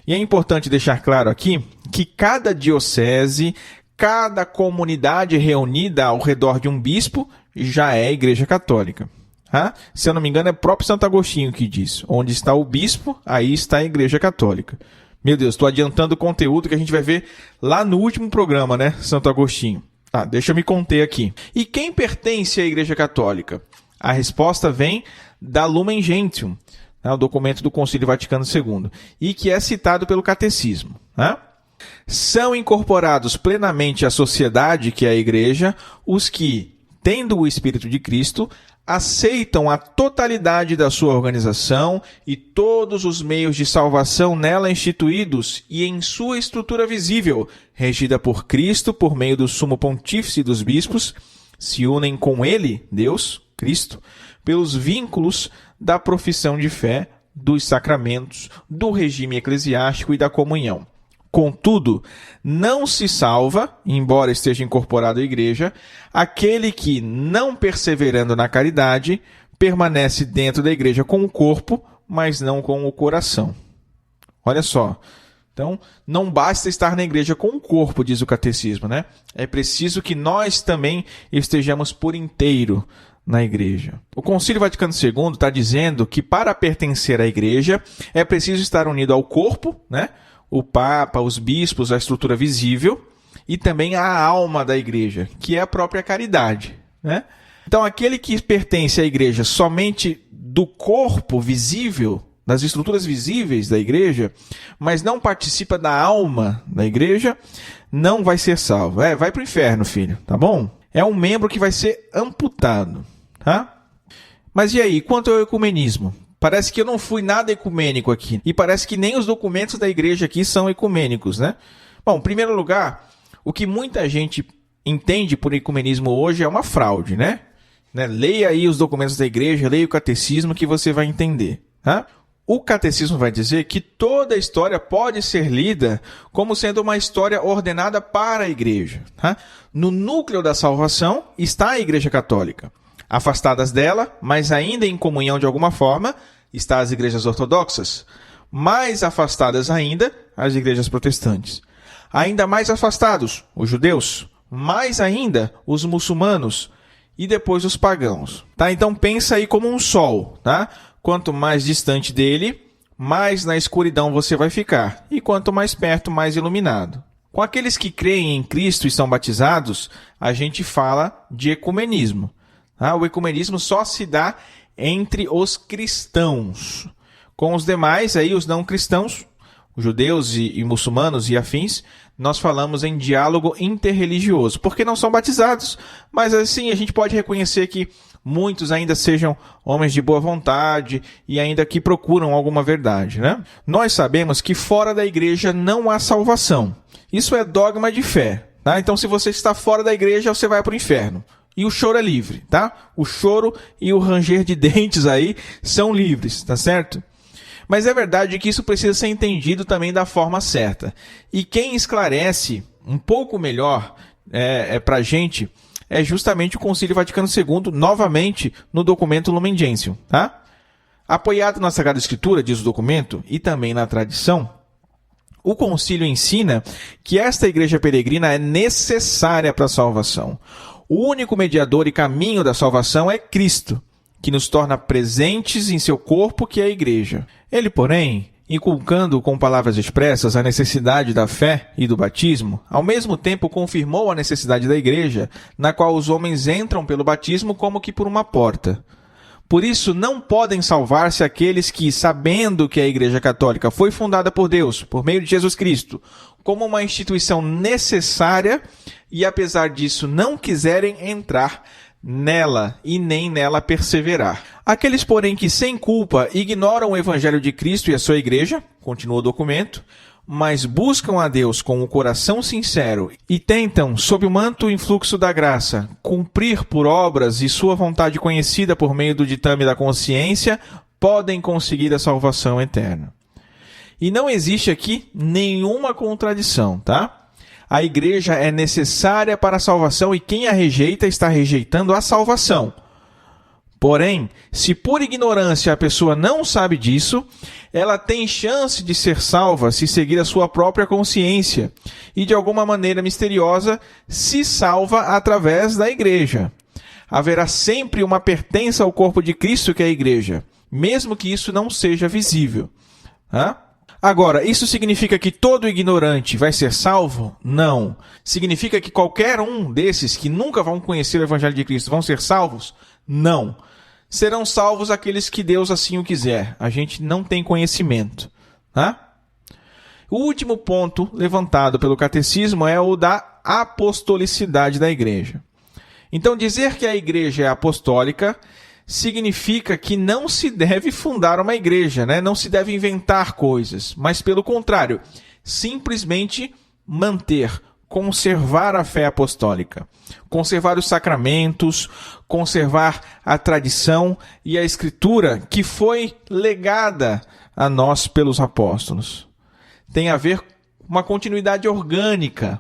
E é importante deixar claro aqui que cada diocese, cada comunidade reunida ao redor de um bispo já é a igreja católica. Tá? Se eu não me engano, é o próprio Santo Agostinho que diz: onde está o bispo, aí está a igreja católica. Meu Deus, estou adiantando o conteúdo que a gente vai ver lá no último programa, né, Santo Agostinho? Tá, deixa eu me conter aqui. E quem pertence à igreja católica? A resposta vem da Lumen Gentium, o documento do Concílio Vaticano II, e que é citado pelo Catecismo. Né? São incorporados plenamente à sociedade, que é a igreja, os que, tendo o Espírito de Cristo, aceitam a totalidade da sua organização e todos os meios de salvação nela instituídos e em sua estrutura visível, regida por Cristo por meio do Sumo Pontífice e dos bispos, se unem com ele, Deus, Cristo, pelos vínculos da profissão de fé, dos sacramentos, do regime eclesiástico e da comunhão. Contudo, não se salva, embora esteja incorporado à igreja, aquele que, não perseverando na caridade, permanece dentro da igreja com o corpo, mas não com o coração. Olha só. Então, não basta estar na igreja com o corpo, diz o catecismo, né? É preciso que nós também estejamos por inteiro na igreja. O Concílio Vaticano II está dizendo que para pertencer à igreja é preciso estar unido ao corpo, né? O Papa, os bispos, a estrutura visível e também a alma da igreja, que é a própria caridade. Né? Então, aquele que pertence à igreja somente do corpo visível, das estruturas visíveis da igreja, mas não participa da alma da igreja, não vai ser salvo. Vai para o inferno, filho, tá bom? É um membro que vai ser amputado. Tá? Mas e aí, quanto ao ecumenismo? Parece que eu não fui nada ecumênico aqui. E parece que nem os documentos da igreja aqui são ecumênicos, né? Bom, em primeiro lugar, o que muita gente entende por ecumenismo hoje é uma fraude, né? Leia aí os documentos da igreja, leia o catecismo que você vai entender. Tá? O catecismo vai dizer que toda a história pode ser lida como sendo uma história ordenada para a igreja. Tá? No núcleo da salvação está a igreja católica. Afastadas dela, mas ainda em comunhão de alguma forma, está as igrejas ortodoxas. Mais afastadas ainda, as igrejas protestantes. Ainda mais afastados, os judeus. Mais ainda, os muçulmanos. E depois os pagãos. Tá? Então pensa aí como um sol. Tá? Quanto mais distante dele, mais na escuridão você vai ficar. E quanto mais perto, mais iluminado. Com aqueles que creem em Cristo e são batizados, a gente fala de ecumenismo. O ecumenismo só se dá entre os cristãos. Com os demais, aí, os não cristãos, os judeus e muçulmanos e afins, nós falamos em diálogo interreligioso, porque não são batizados, mas assim a gente pode reconhecer que muitos ainda sejam homens de boa vontade e ainda que procuram alguma verdade. Né? Nós sabemos que fora da igreja não há salvação. Isso é dogma de fé. Tá? Então, se você está fora da igreja, você vai para o inferno. E o choro é livre, tá? O choro e o ranger de dentes aí são livres, tá certo? Mas é verdade que isso precisa ser entendido também da forma certa. E quem esclarece um pouco melhor para a gente é justamente o Concílio Vaticano II, novamente no documento Lumen Gentium, tá? Apoiado na Sagrada Escritura, diz o documento, e também na tradição, o concílio ensina que esta igreja peregrina é necessária para a salvação. O único mediador e caminho da salvação é Cristo, que nos torna presentes em seu corpo, que é a igreja. Ele, porém, inculcando com palavras expressas a necessidade da fé e do batismo, ao mesmo tempo confirmou a necessidade da igreja, na qual os homens entram pelo batismo como que por uma porta. Por isso, não podem salvar-se aqueles que, sabendo que a Igreja Católica foi fundada por Deus, por meio de Jesus Cristo, como uma instituição necessária e, apesar disso, não quiserem entrar nela e nem nela perseverar. Aqueles, porém, que sem culpa ignoram o Evangelho de Cristo e a sua Igreja, continua o documento, mas buscam a Deus com o coração sincero e tentam, sob o manto e influxo da graça, cumprir por obras e sua vontade conhecida por meio do ditame da consciência, podem conseguir a salvação eterna. E não existe aqui nenhuma contradição, tá? A igreja é necessária para a salvação e quem a rejeita está rejeitando a salvação. Porém, se por ignorância a pessoa não sabe disso, ela tem chance de ser salva se seguir a sua própria consciência e, de alguma maneira misteriosa, se salva através da igreja. Haverá sempre uma pertença ao corpo de Cristo, que é a igreja, mesmo que isso não seja visível. Agora, isso significa que todo ignorante vai ser salvo? Não. Significa que qualquer um desses que nunca vão conhecer o Evangelho de Cristo vão ser salvos? Não. Serão salvos aqueles que Deus assim o quiser. A gente não tem conhecimento. O último ponto levantado pelo catecismo é o da apostolicidade da igreja. Então, dizer que a igreja é apostólica significa que não se deve fundar uma igreja, não se deve inventar coisas, mas, pelo contrário, simplesmente manter, conservar a fé apostólica, conservar os sacramentos, conservar a tradição e a escritura que foi legada a nós pelos apóstolos. Tem a ver com uma continuidade orgânica,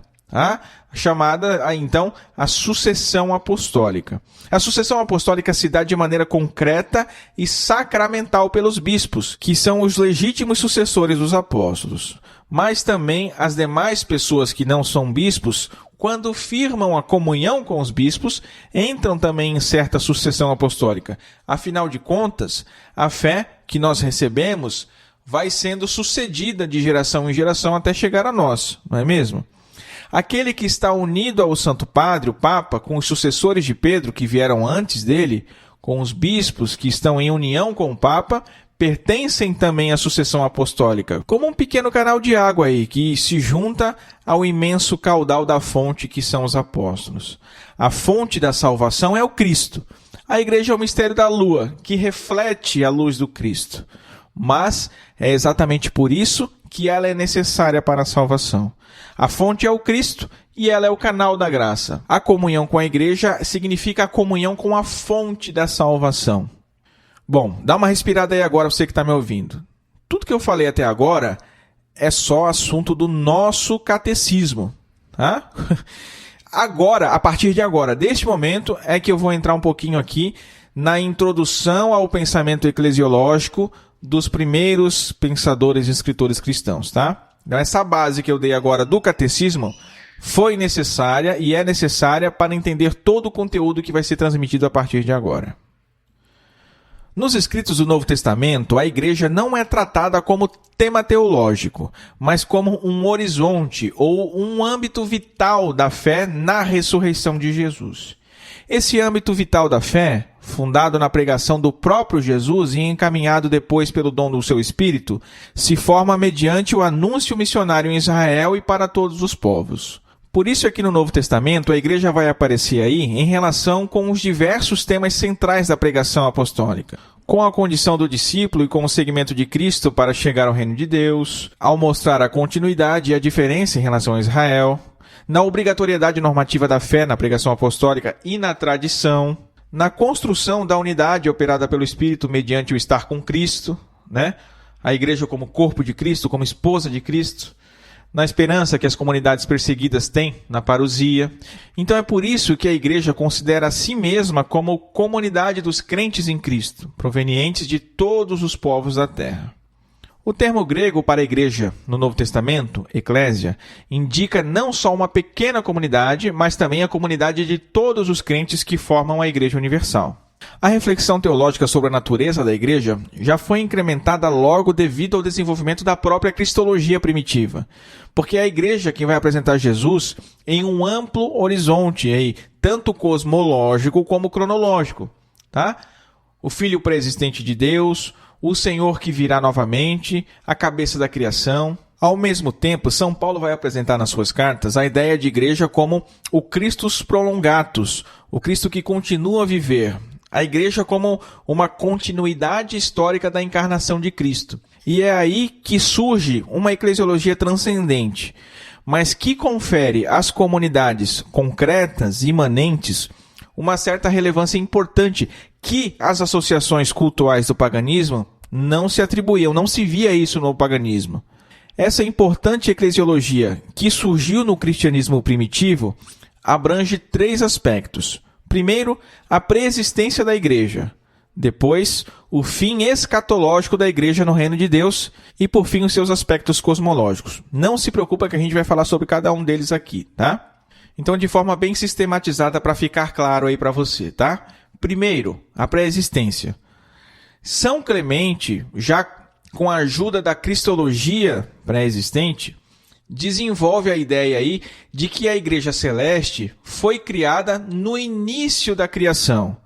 chamada, então, a sucessão apostólica. A sucessão apostólica se dá de maneira concreta e sacramental pelos bispos, que são os legítimos sucessores dos apóstolos. Mas também as demais pessoas que não são bispos, quando firmam a comunhão com os bispos, entram também em certa sucessão apostólica. Afinal de contas, a fé que nós recebemos vai sendo sucedida de geração em geração até chegar a nós, não é mesmo? Aquele que está unido ao Santo Padre, o Papa, com os sucessores de Pedro que vieram antes dele, com os bispos que estão em união com o Papa, pertencem também à sucessão apostólica, como um pequeno canal de água aí, que se junta ao imenso caudal da fonte que são os apóstolos. A fonte da salvação é o Cristo. A igreja é o mistério da lua, que reflete a luz do Cristo. Mas é exatamente por isso que ela é necessária para a salvação. A fonte é o Cristo e ela é o canal da graça. A comunhão com a igreja significa a comunhão com a fonte da salvação. Bom, dá uma respirada aí agora, você que está me ouvindo. Tudo que eu falei até agora é só assunto do nosso catecismo. Agora, a partir de agora, deste momento, é que eu vou entrar um pouquinho aqui na introdução ao pensamento eclesiológico dos primeiros pensadores e escritores cristãos, Então, essa base que eu dei agora do catecismo foi necessária e é necessária para entender todo o conteúdo que vai ser transmitido a partir de agora. Nos escritos do Novo Testamento, a igreja não é tratada como tema teológico, mas como um horizonte ou um âmbito vital da fé na ressurreição de Jesus. Esse âmbito vital da fé, fundado na pregação do próprio Jesus e encaminhado depois pelo dom do seu Espírito, se forma mediante o anúncio missionário em Israel e para todos os povos. Por isso aqui no Novo Testamento, a igreja vai aparecer aí em relação com os diversos temas centrais da pregação apostólica. Com a condição do discípulo e com o seguimento de Cristo para chegar ao reino de Deus, ao mostrar a continuidade e a diferença em relação a Israel, na obrigatoriedade normativa da fé na pregação apostólica e na tradição, na construção da unidade operada pelo Espírito mediante o estar com Cristo, a igreja como corpo de Cristo, como esposa de Cristo, na esperança que as comunidades perseguidas têm na parousia. Então é por isso que a igreja considera a si mesma como comunidade dos crentes em Cristo, provenientes de todos os povos da terra. O termo grego para igreja no Novo Testamento, eclésia, indica não só uma pequena comunidade, mas também a comunidade de todos os crentes que formam a Igreja Universal. A reflexão teológica sobre a natureza da igreja já foi incrementada logo devido ao desenvolvimento da própria cristologia primitiva, porque é a igreja quem vai apresentar Jesus em um amplo horizonte, tanto cosmológico como cronológico. o Filho pré-existente de Deus, o Senhor que virá novamente, a cabeça da criação. Ao mesmo tempo, São Paulo vai apresentar nas suas cartas a ideia de igreja como o Christus prolongatus, o Cristo que continua a viver. A igreja como uma continuidade histórica da encarnação de Cristo. E é aí que surge uma eclesiologia transcendente, mas que confere às comunidades concretas, imanentes, uma certa relevância importante que as associações cultuais do paganismo não se atribuíam, não se via isso no paganismo. Essa importante eclesiologia que surgiu no cristianismo primitivo abrange 3 aspectos. Primeiro, a preexistência da igreja. Depois, o fim escatológico da igreja no reino de Deus. E, por fim, os seus aspectos cosmológicos. Não se preocupa que a gente vai falar sobre cada um deles aqui, tá? Então, de forma bem sistematizada para ficar claro aí para você, tá? Primeiro, a pré-existência. São Clemente, já com a ajuda da cristologia pré-existente, desenvolve a ideia aí de que a Igreja Celeste foi criada no início da criação.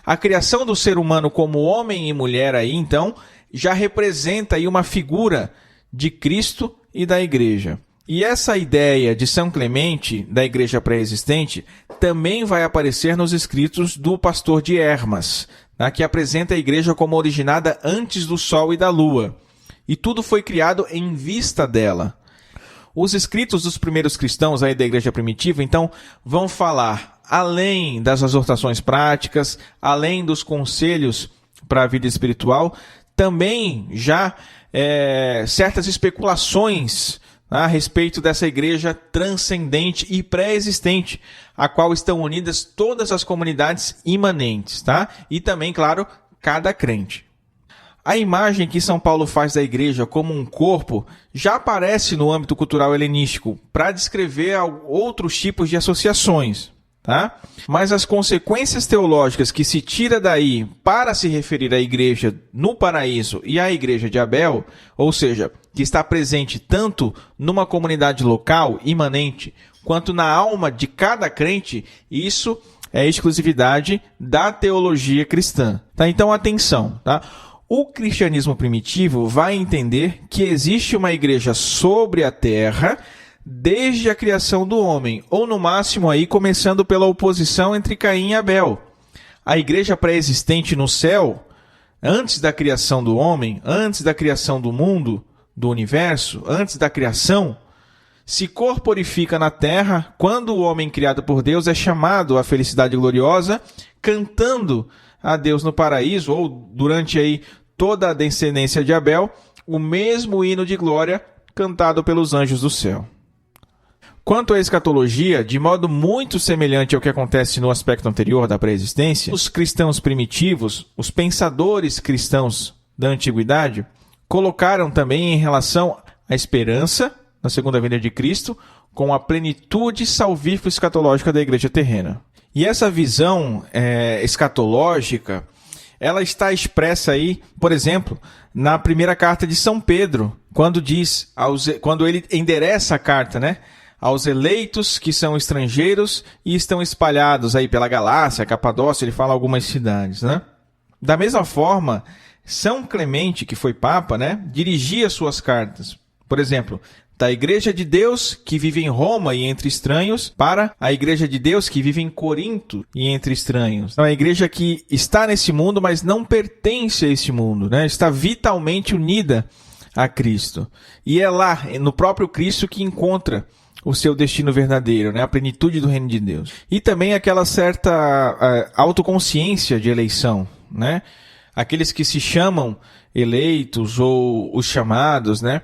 A criação do ser humano como homem e mulher aí, então, já representa aí uma figura de Cristo e da Igreja. E essa ideia de São Clemente, da Igreja pré-existente, também vai aparecer nos escritos do pastor de Hermas, tá? Que apresenta a Igreja como originada antes do Sol e da Lua. E tudo foi criado em vista dela. Os escritos dos primeiros cristãos aí da igreja primitiva, então, vão falar, além das exortações práticas, além dos conselhos para a vida espiritual, também já certas especulações a respeito dessa igreja transcendente e pré-existente, a qual estão unidas todas as comunidades imanentes, tá? E também, claro, cada crente. A imagem que São Paulo faz da igreja como um corpo já aparece no âmbito cultural helenístico para descrever outros tipos de associações, tá? Mas as consequências teológicas que se tira daí para se referir à igreja no paraíso e à igreja de Abel, ou seja, que está presente tanto numa comunidade local, imanente, quanto na alma de cada crente, isso é exclusividade da teologia cristã, tá? Então, atenção, tá? O cristianismo primitivo vai entender que existe uma igreja sobre a terra desde a criação do homem, ou no máximo aí começando pela oposição entre Caim e Abel. A igreja pré-existente no céu, antes da criação do homem, antes da criação do mundo, do universo, antes da criação, se corporifica na terra quando o homem criado por Deus é chamado à felicidade gloriosa, cantando a Deus no paraíso, ou durante aí toda a descendência de Abel, o mesmo hino de glória cantado pelos anjos do céu. Quanto à escatologia, de modo muito semelhante ao que acontece no aspecto anterior da pré-existência, os cristãos primitivos, os pensadores cristãos da antiguidade, colocaram também em relação à esperança na segunda vinda de Cristo com a plenitude salvífico-escatológica da igreja terrena. E essa visão escatológica, ela está expressa aí, por exemplo, na primeira carta de São Pedro, quando ele endereça a carta, né, aos eleitos que são estrangeiros e estão espalhados aí pela Galácia, Capadócia, ele fala algumas cidades, né? Da mesma forma, São Clemente, que foi papa, né, dirigia suas cartas. Por exemplo, da Igreja de Deus que vive em Roma e entre estranhos, para a Igreja de Deus que vive em Corinto e entre estranhos. Então, a igreja que está nesse mundo, mas não pertence a esse mundo, né? Está vitalmente unida a Cristo. E é lá, no próprio Cristo, que encontra o seu destino verdadeiro, né? A plenitude do reino de Deus. E também aquela certa autoconsciência de eleição, né? Aqueles que se chamam eleitos ou os chamados, né?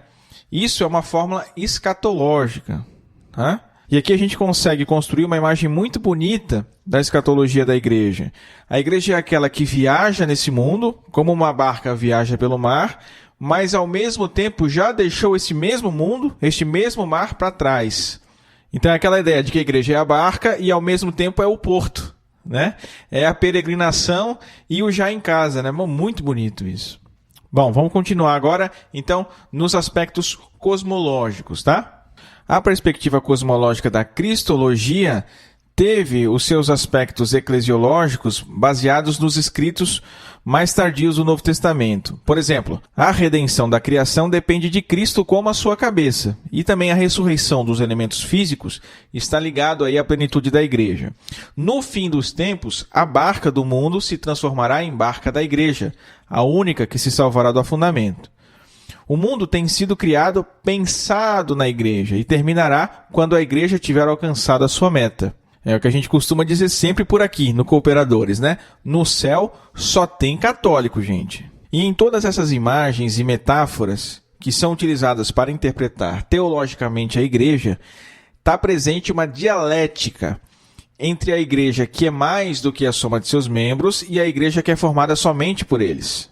Isso é uma fórmula escatológica, tá? E aqui a gente consegue construir uma imagem muito bonita da escatologia da igreja. A igreja é aquela que viaja nesse mundo, como uma barca viaja pelo mar, mas ao mesmo tempo já deixou esse mesmo mundo, este mesmo mar para trás. Então é aquela ideia de que a igreja é a barca e ao mesmo tempo é o porto, né? É a peregrinação e o já em casa, né? Muito bonito isso. Bom, vamos continuar agora, então, nos aspectos cosmológicos, tá? A perspectiva cosmológica da cristologia teve os seus aspectos eclesiológicos baseados nos escritos mais tardios do Novo Testamento. Por exemplo, a redenção da criação depende de Cristo como a sua cabeça, e também a ressurreição dos elementos físicos está ligado aí à plenitude da igreja. No fim dos tempos, a barca do mundo se transformará em barca da igreja, a única que se salvará do afundamento. O mundo tem sido criado pensado na igreja e terminará quando a igreja tiver alcançado a sua meta. É o que a gente costuma dizer sempre por aqui, no Cooperadores, né? No céu só tem católico, gente. E em todas essas imagens e metáforas que são utilizadas para interpretar teologicamente a igreja, está presente uma dialética entre a igreja que é mais do que a soma de seus membros e a igreja que é formada somente por eles.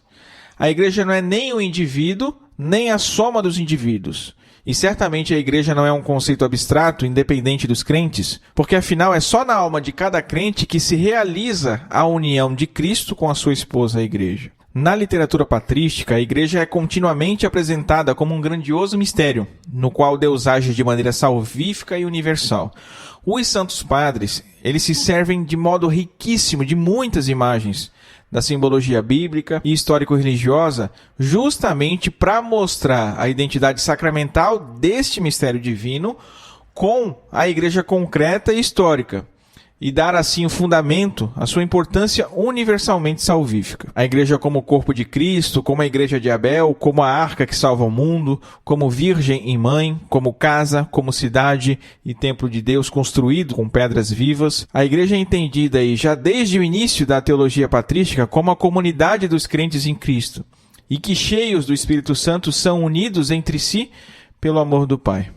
A igreja não é nem o indivíduo, nem a soma dos indivíduos. E certamente a igreja não é um conceito abstrato, independente dos crentes, porque afinal é só na alma de cada crente que se realiza a união de Cristo com a sua esposa, a igreja. Na literatura patrística, a igreja é continuamente apresentada como um grandioso mistério, no qual Deus age de maneira salvífica e universal. Os santos padres, eles se servem de modo riquíssimo de muitas imagens da simbologia bíblica e histórico-religiosa, justamente para mostrar a identidade sacramental deste mistério divino com a igreja concreta e histórica, e dar assim o fundamento à sua importância universalmente salvífica. A igreja como corpo de Cristo, como a igreja de Abel, como a arca que salva o mundo, como virgem e mãe, como casa, como cidade e templo de Deus construído com pedras vivas. A igreja é entendida aí já desde o início da teologia patrística como a comunidade dos crentes em Cristo, e que cheios do Espírito Santo são unidos entre si pelo amor do Pai.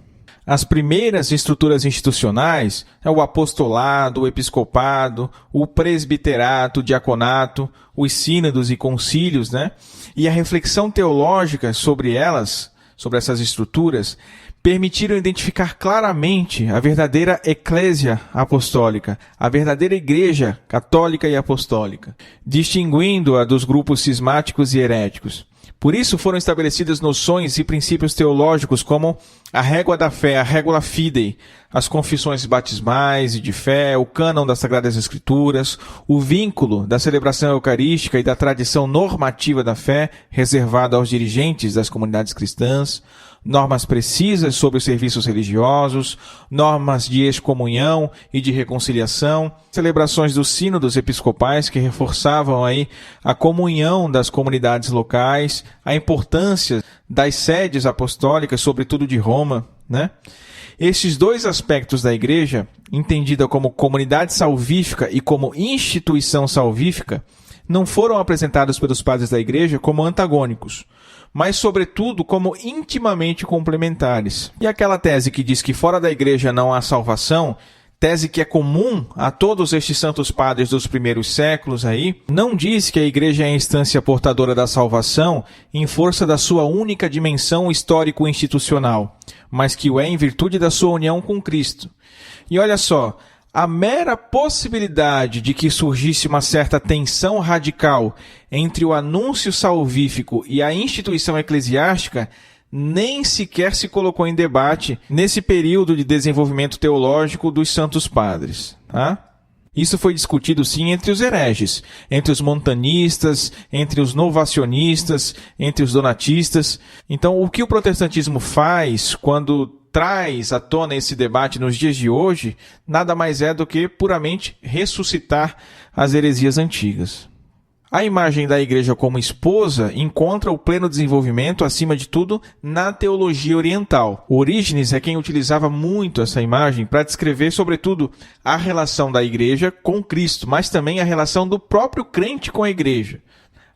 As primeiras estruturas institucionais é o apostolado, o episcopado, o presbiterato, o diaconato, os sínodos e concílios, né? E a reflexão teológica sobre elas, sobre essas estruturas, permitiram identificar claramente a verdadeira eclésia apostólica, a verdadeira igreja católica e apostólica, distinguindo-a dos grupos cismáticos e heréticos. Por isso foram estabelecidas noções e princípios teológicos como a régua da fé, a régua fidei, as confissões batismais e de fé, o cânon das Sagradas Escrituras, o vínculo da celebração eucarística e da tradição normativa da fé reservada aos dirigentes das comunidades cristãs, normas precisas sobre os serviços religiosos, normas de excomunhão e de reconciliação, celebrações dos sínodos episcopais que reforçavam aí a comunhão das comunidades locais, a importância das sedes apostólicas, sobretudo de Roma, né? Estes dois aspectos da igreja, entendida como comunidade salvífica e como instituição salvífica, não foram apresentados pelos padres da igreja como antagônicos, mas, sobretudo, como intimamente complementares. E aquela tese que diz que fora da igreja não há salvação, tese que é comum a todos estes santos padres dos primeiros séculos aí, não diz que a igreja é a instância portadora da salvação em força da sua única dimensão histórico-institucional, mas que o é em virtude da sua união com Cristo. E olha só, a mera possibilidade de que surgisse uma certa tensão radical entre o anúncio salvífico e a instituição eclesiástica nem sequer se colocou em debate nesse período de desenvolvimento teológico dos santos padres. Tá? Isso foi discutido, sim, entre os hereges, entre os montanistas, entre os novacionistas, entre os donatistas. Então, o que o protestantismo faz quando traz à tona esse debate nos dias de hoje, nada mais é do que puramente ressuscitar as heresias antigas. A imagem da igreja como esposa encontra o pleno desenvolvimento, acima de tudo, na teologia oriental. Orígenes é quem utilizava muito essa imagem para descrever, sobretudo, a relação da igreja com Cristo, mas também a relação do próprio crente com a igreja.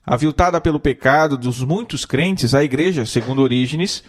Aviltada pelo pecado dos muitos crentes, a igreja, segundo Orígenes,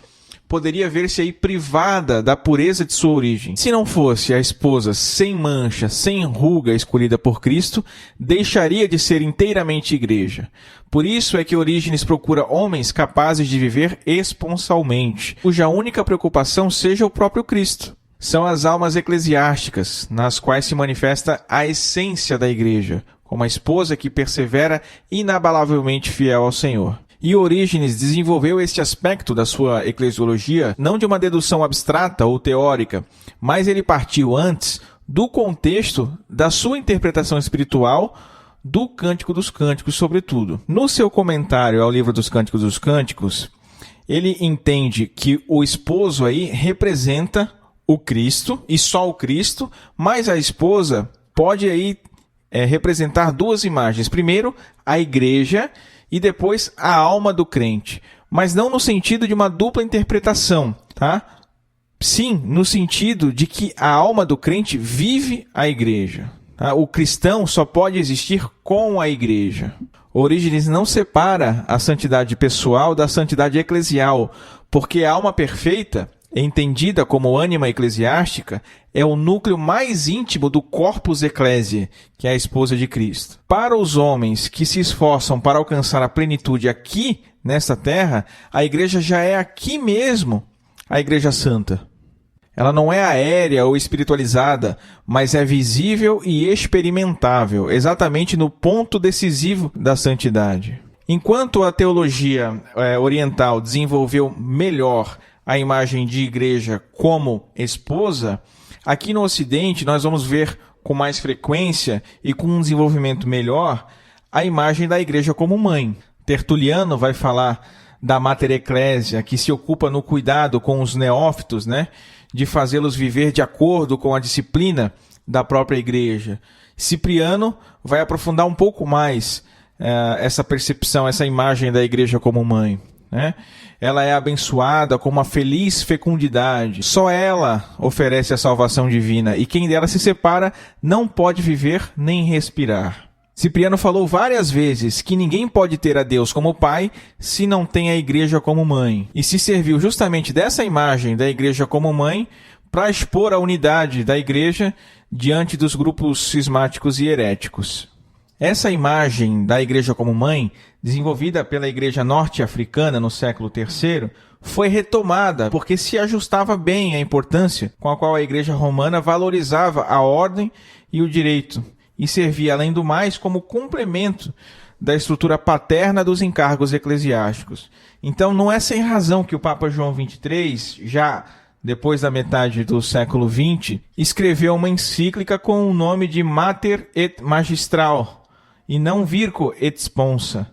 poderia ver-se aí privada da pureza de sua origem. Se não fosse a esposa sem mancha, sem ruga escolhida por Cristo, deixaria de ser inteiramente igreja. Por isso é que Orígenes procura homens capazes de viver esponsalmente, cuja única preocupação seja o próprio Cristo. São as almas eclesiásticas, nas quais se manifesta a essência da igreja, como a esposa que persevera inabalavelmente fiel ao Senhor. E Orígenes desenvolveu este aspecto da sua eclesiologia não de uma dedução abstrata ou teórica, mas ele partiu antes do contexto da sua interpretação espiritual do Cântico dos Cânticos, sobretudo. No seu comentário ao livro dos Cânticos dos Cânticos, ele entende que o esposo aí representa o Cristo, e só o Cristo, mas a esposa pode aí representar duas imagens. Primeiro, a igreja, e depois a alma do crente. Mas não no sentido de uma dupla interpretação, tá? Sim, no sentido de que a alma do crente vive a igreja. Tá? O cristão só pode existir com a igreja. Orígenes não separa a santidade pessoal da santidade eclesial, porque a alma perfeita, entendida como ânima eclesiástica, é o núcleo mais íntimo do corpus ecclesiae, que é a esposa de Cristo. Para os homens que se esforçam para alcançar a plenitude aqui, nesta terra, a igreja já é aqui mesmo a igreja santa. Ela não é aérea ou espiritualizada, mas é visível e experimentável, exatamente no ponto decisivo da santidade. Enquanto a teologia oriental desenvolveu melhor a imagem de igreja como esposa, aqui no Ocidente nós vamos ver com mais frequência e com um desenvolvimento melhor a imagem da igreja como mãe. Tertuliano vai falar da Mater Ecclesia, que se ocupa no cuidado com os neófitos, de fazê-los viver de acordo com a disciplina da própria igreja. Cipriano vai aprofundar um pouco mais essa percepção, essa imagem da igreja como mãe. Ela é abençoada com uma feliz fecundidade. Só ela oferece a salvação divina, e quem dela se separa não pode viver nem respirar. Cipriano falou várias vezes que ninguém pode ter a Deus como pai se não tem a igreja como mãe. E se serviu justamente dessa imagem da igreja como mãe para expor a unidade da igreja diante dos grupos cismáticos e heréticos. Essa imagem da igreja como mãe, desenvolvida pela igreja norte-africana no século III, foi retomada porque se ajustava bem à importância com a qual a igreja romana valorizava a ordem e o direito, e servia, além do mais, como complemento da estrutura paterna dos encargos eclesiásticos. Então, não é sem razão que o Papa João XXIII, já depois da metade do século XX, escreveu uma encíclica com o nome de Mater et Magistral, e não Virgo et Sponsa.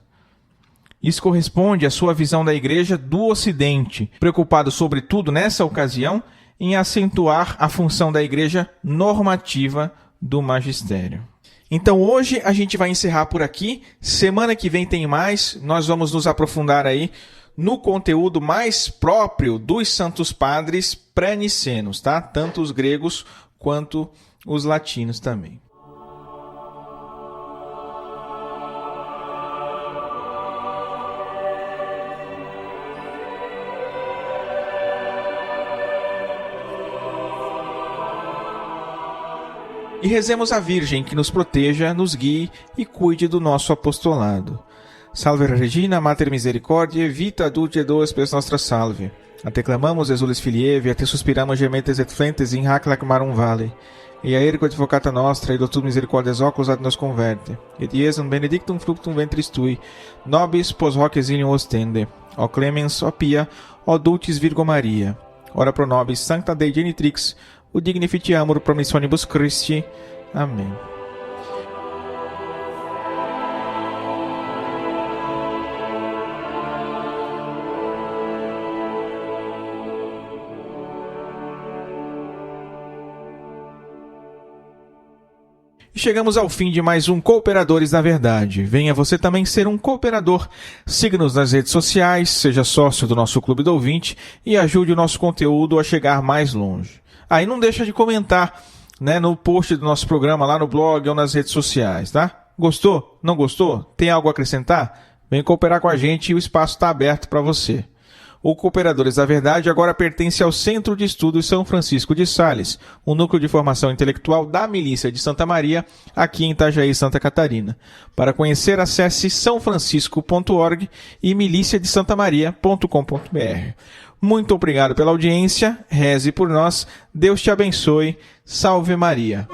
Isso corresponde à sua visão da Igreja do Ocidente, preocupado, sobretudo, nessa ocasião, em acentuar a função da Igreja normativa do magistério. Então hoje a gente vai encerrar por aqui. Semana que vem tem mais. Nós vamos nos aprofundar aí no conteúdo mais próprio dos Santos Padres pré-nicenos, tá? Tanto os gregos quanto os latinos também. E rezemos a Virgem que nos proteja, nos guie e cuide do nosso apostolado. Salve Regina, Mater Misericordiae, vita dulce et spes nostra salve. A te clamamos, exules filievi, a te suspiramos gementes et flentes in hac lacrimarum vale. Ea ergo advocata nostra, et dotus misericordias oculos ad nos converte. Et Iesum benedictum fructum ventris tui, nobis pos hoc exilium ostende. O clemens, o pia, o dulcis Virgo Maria. Ora pro nobis, sancta Dei genitrix, o dignificiamur promissionibus Christi. Amém. E chegamos ao fim de mais um Cooperadores da Verdade. Venha você também ser um cooperador. Siga-nos nas redes sociais, seja sócio do nosso Clube do Ouvinte e ajude o nosso conteúdo a chegar mais longe. Aí não deixa de comentar, no post do nosso programa, lá no blog ou nas redes sociais, tá? Gostou? Não gostou? Tem algo a acrescentar? Vem cooperar com a gente e o espaço está aberto para você. O Cooperadores da Verdade agora pertence ao Centro de Estudos São Francisco de Sales, um núcleo de formação intelectual da Milícia de Santa Maria, aqui em Itajaí, Santa Catarina. Para conhecer, acesse sãofrancisco.org e miliciadesantamaria.com.br. Muito obrigado pela audiência, reze por nós, Deus te abençoe, salve Maria.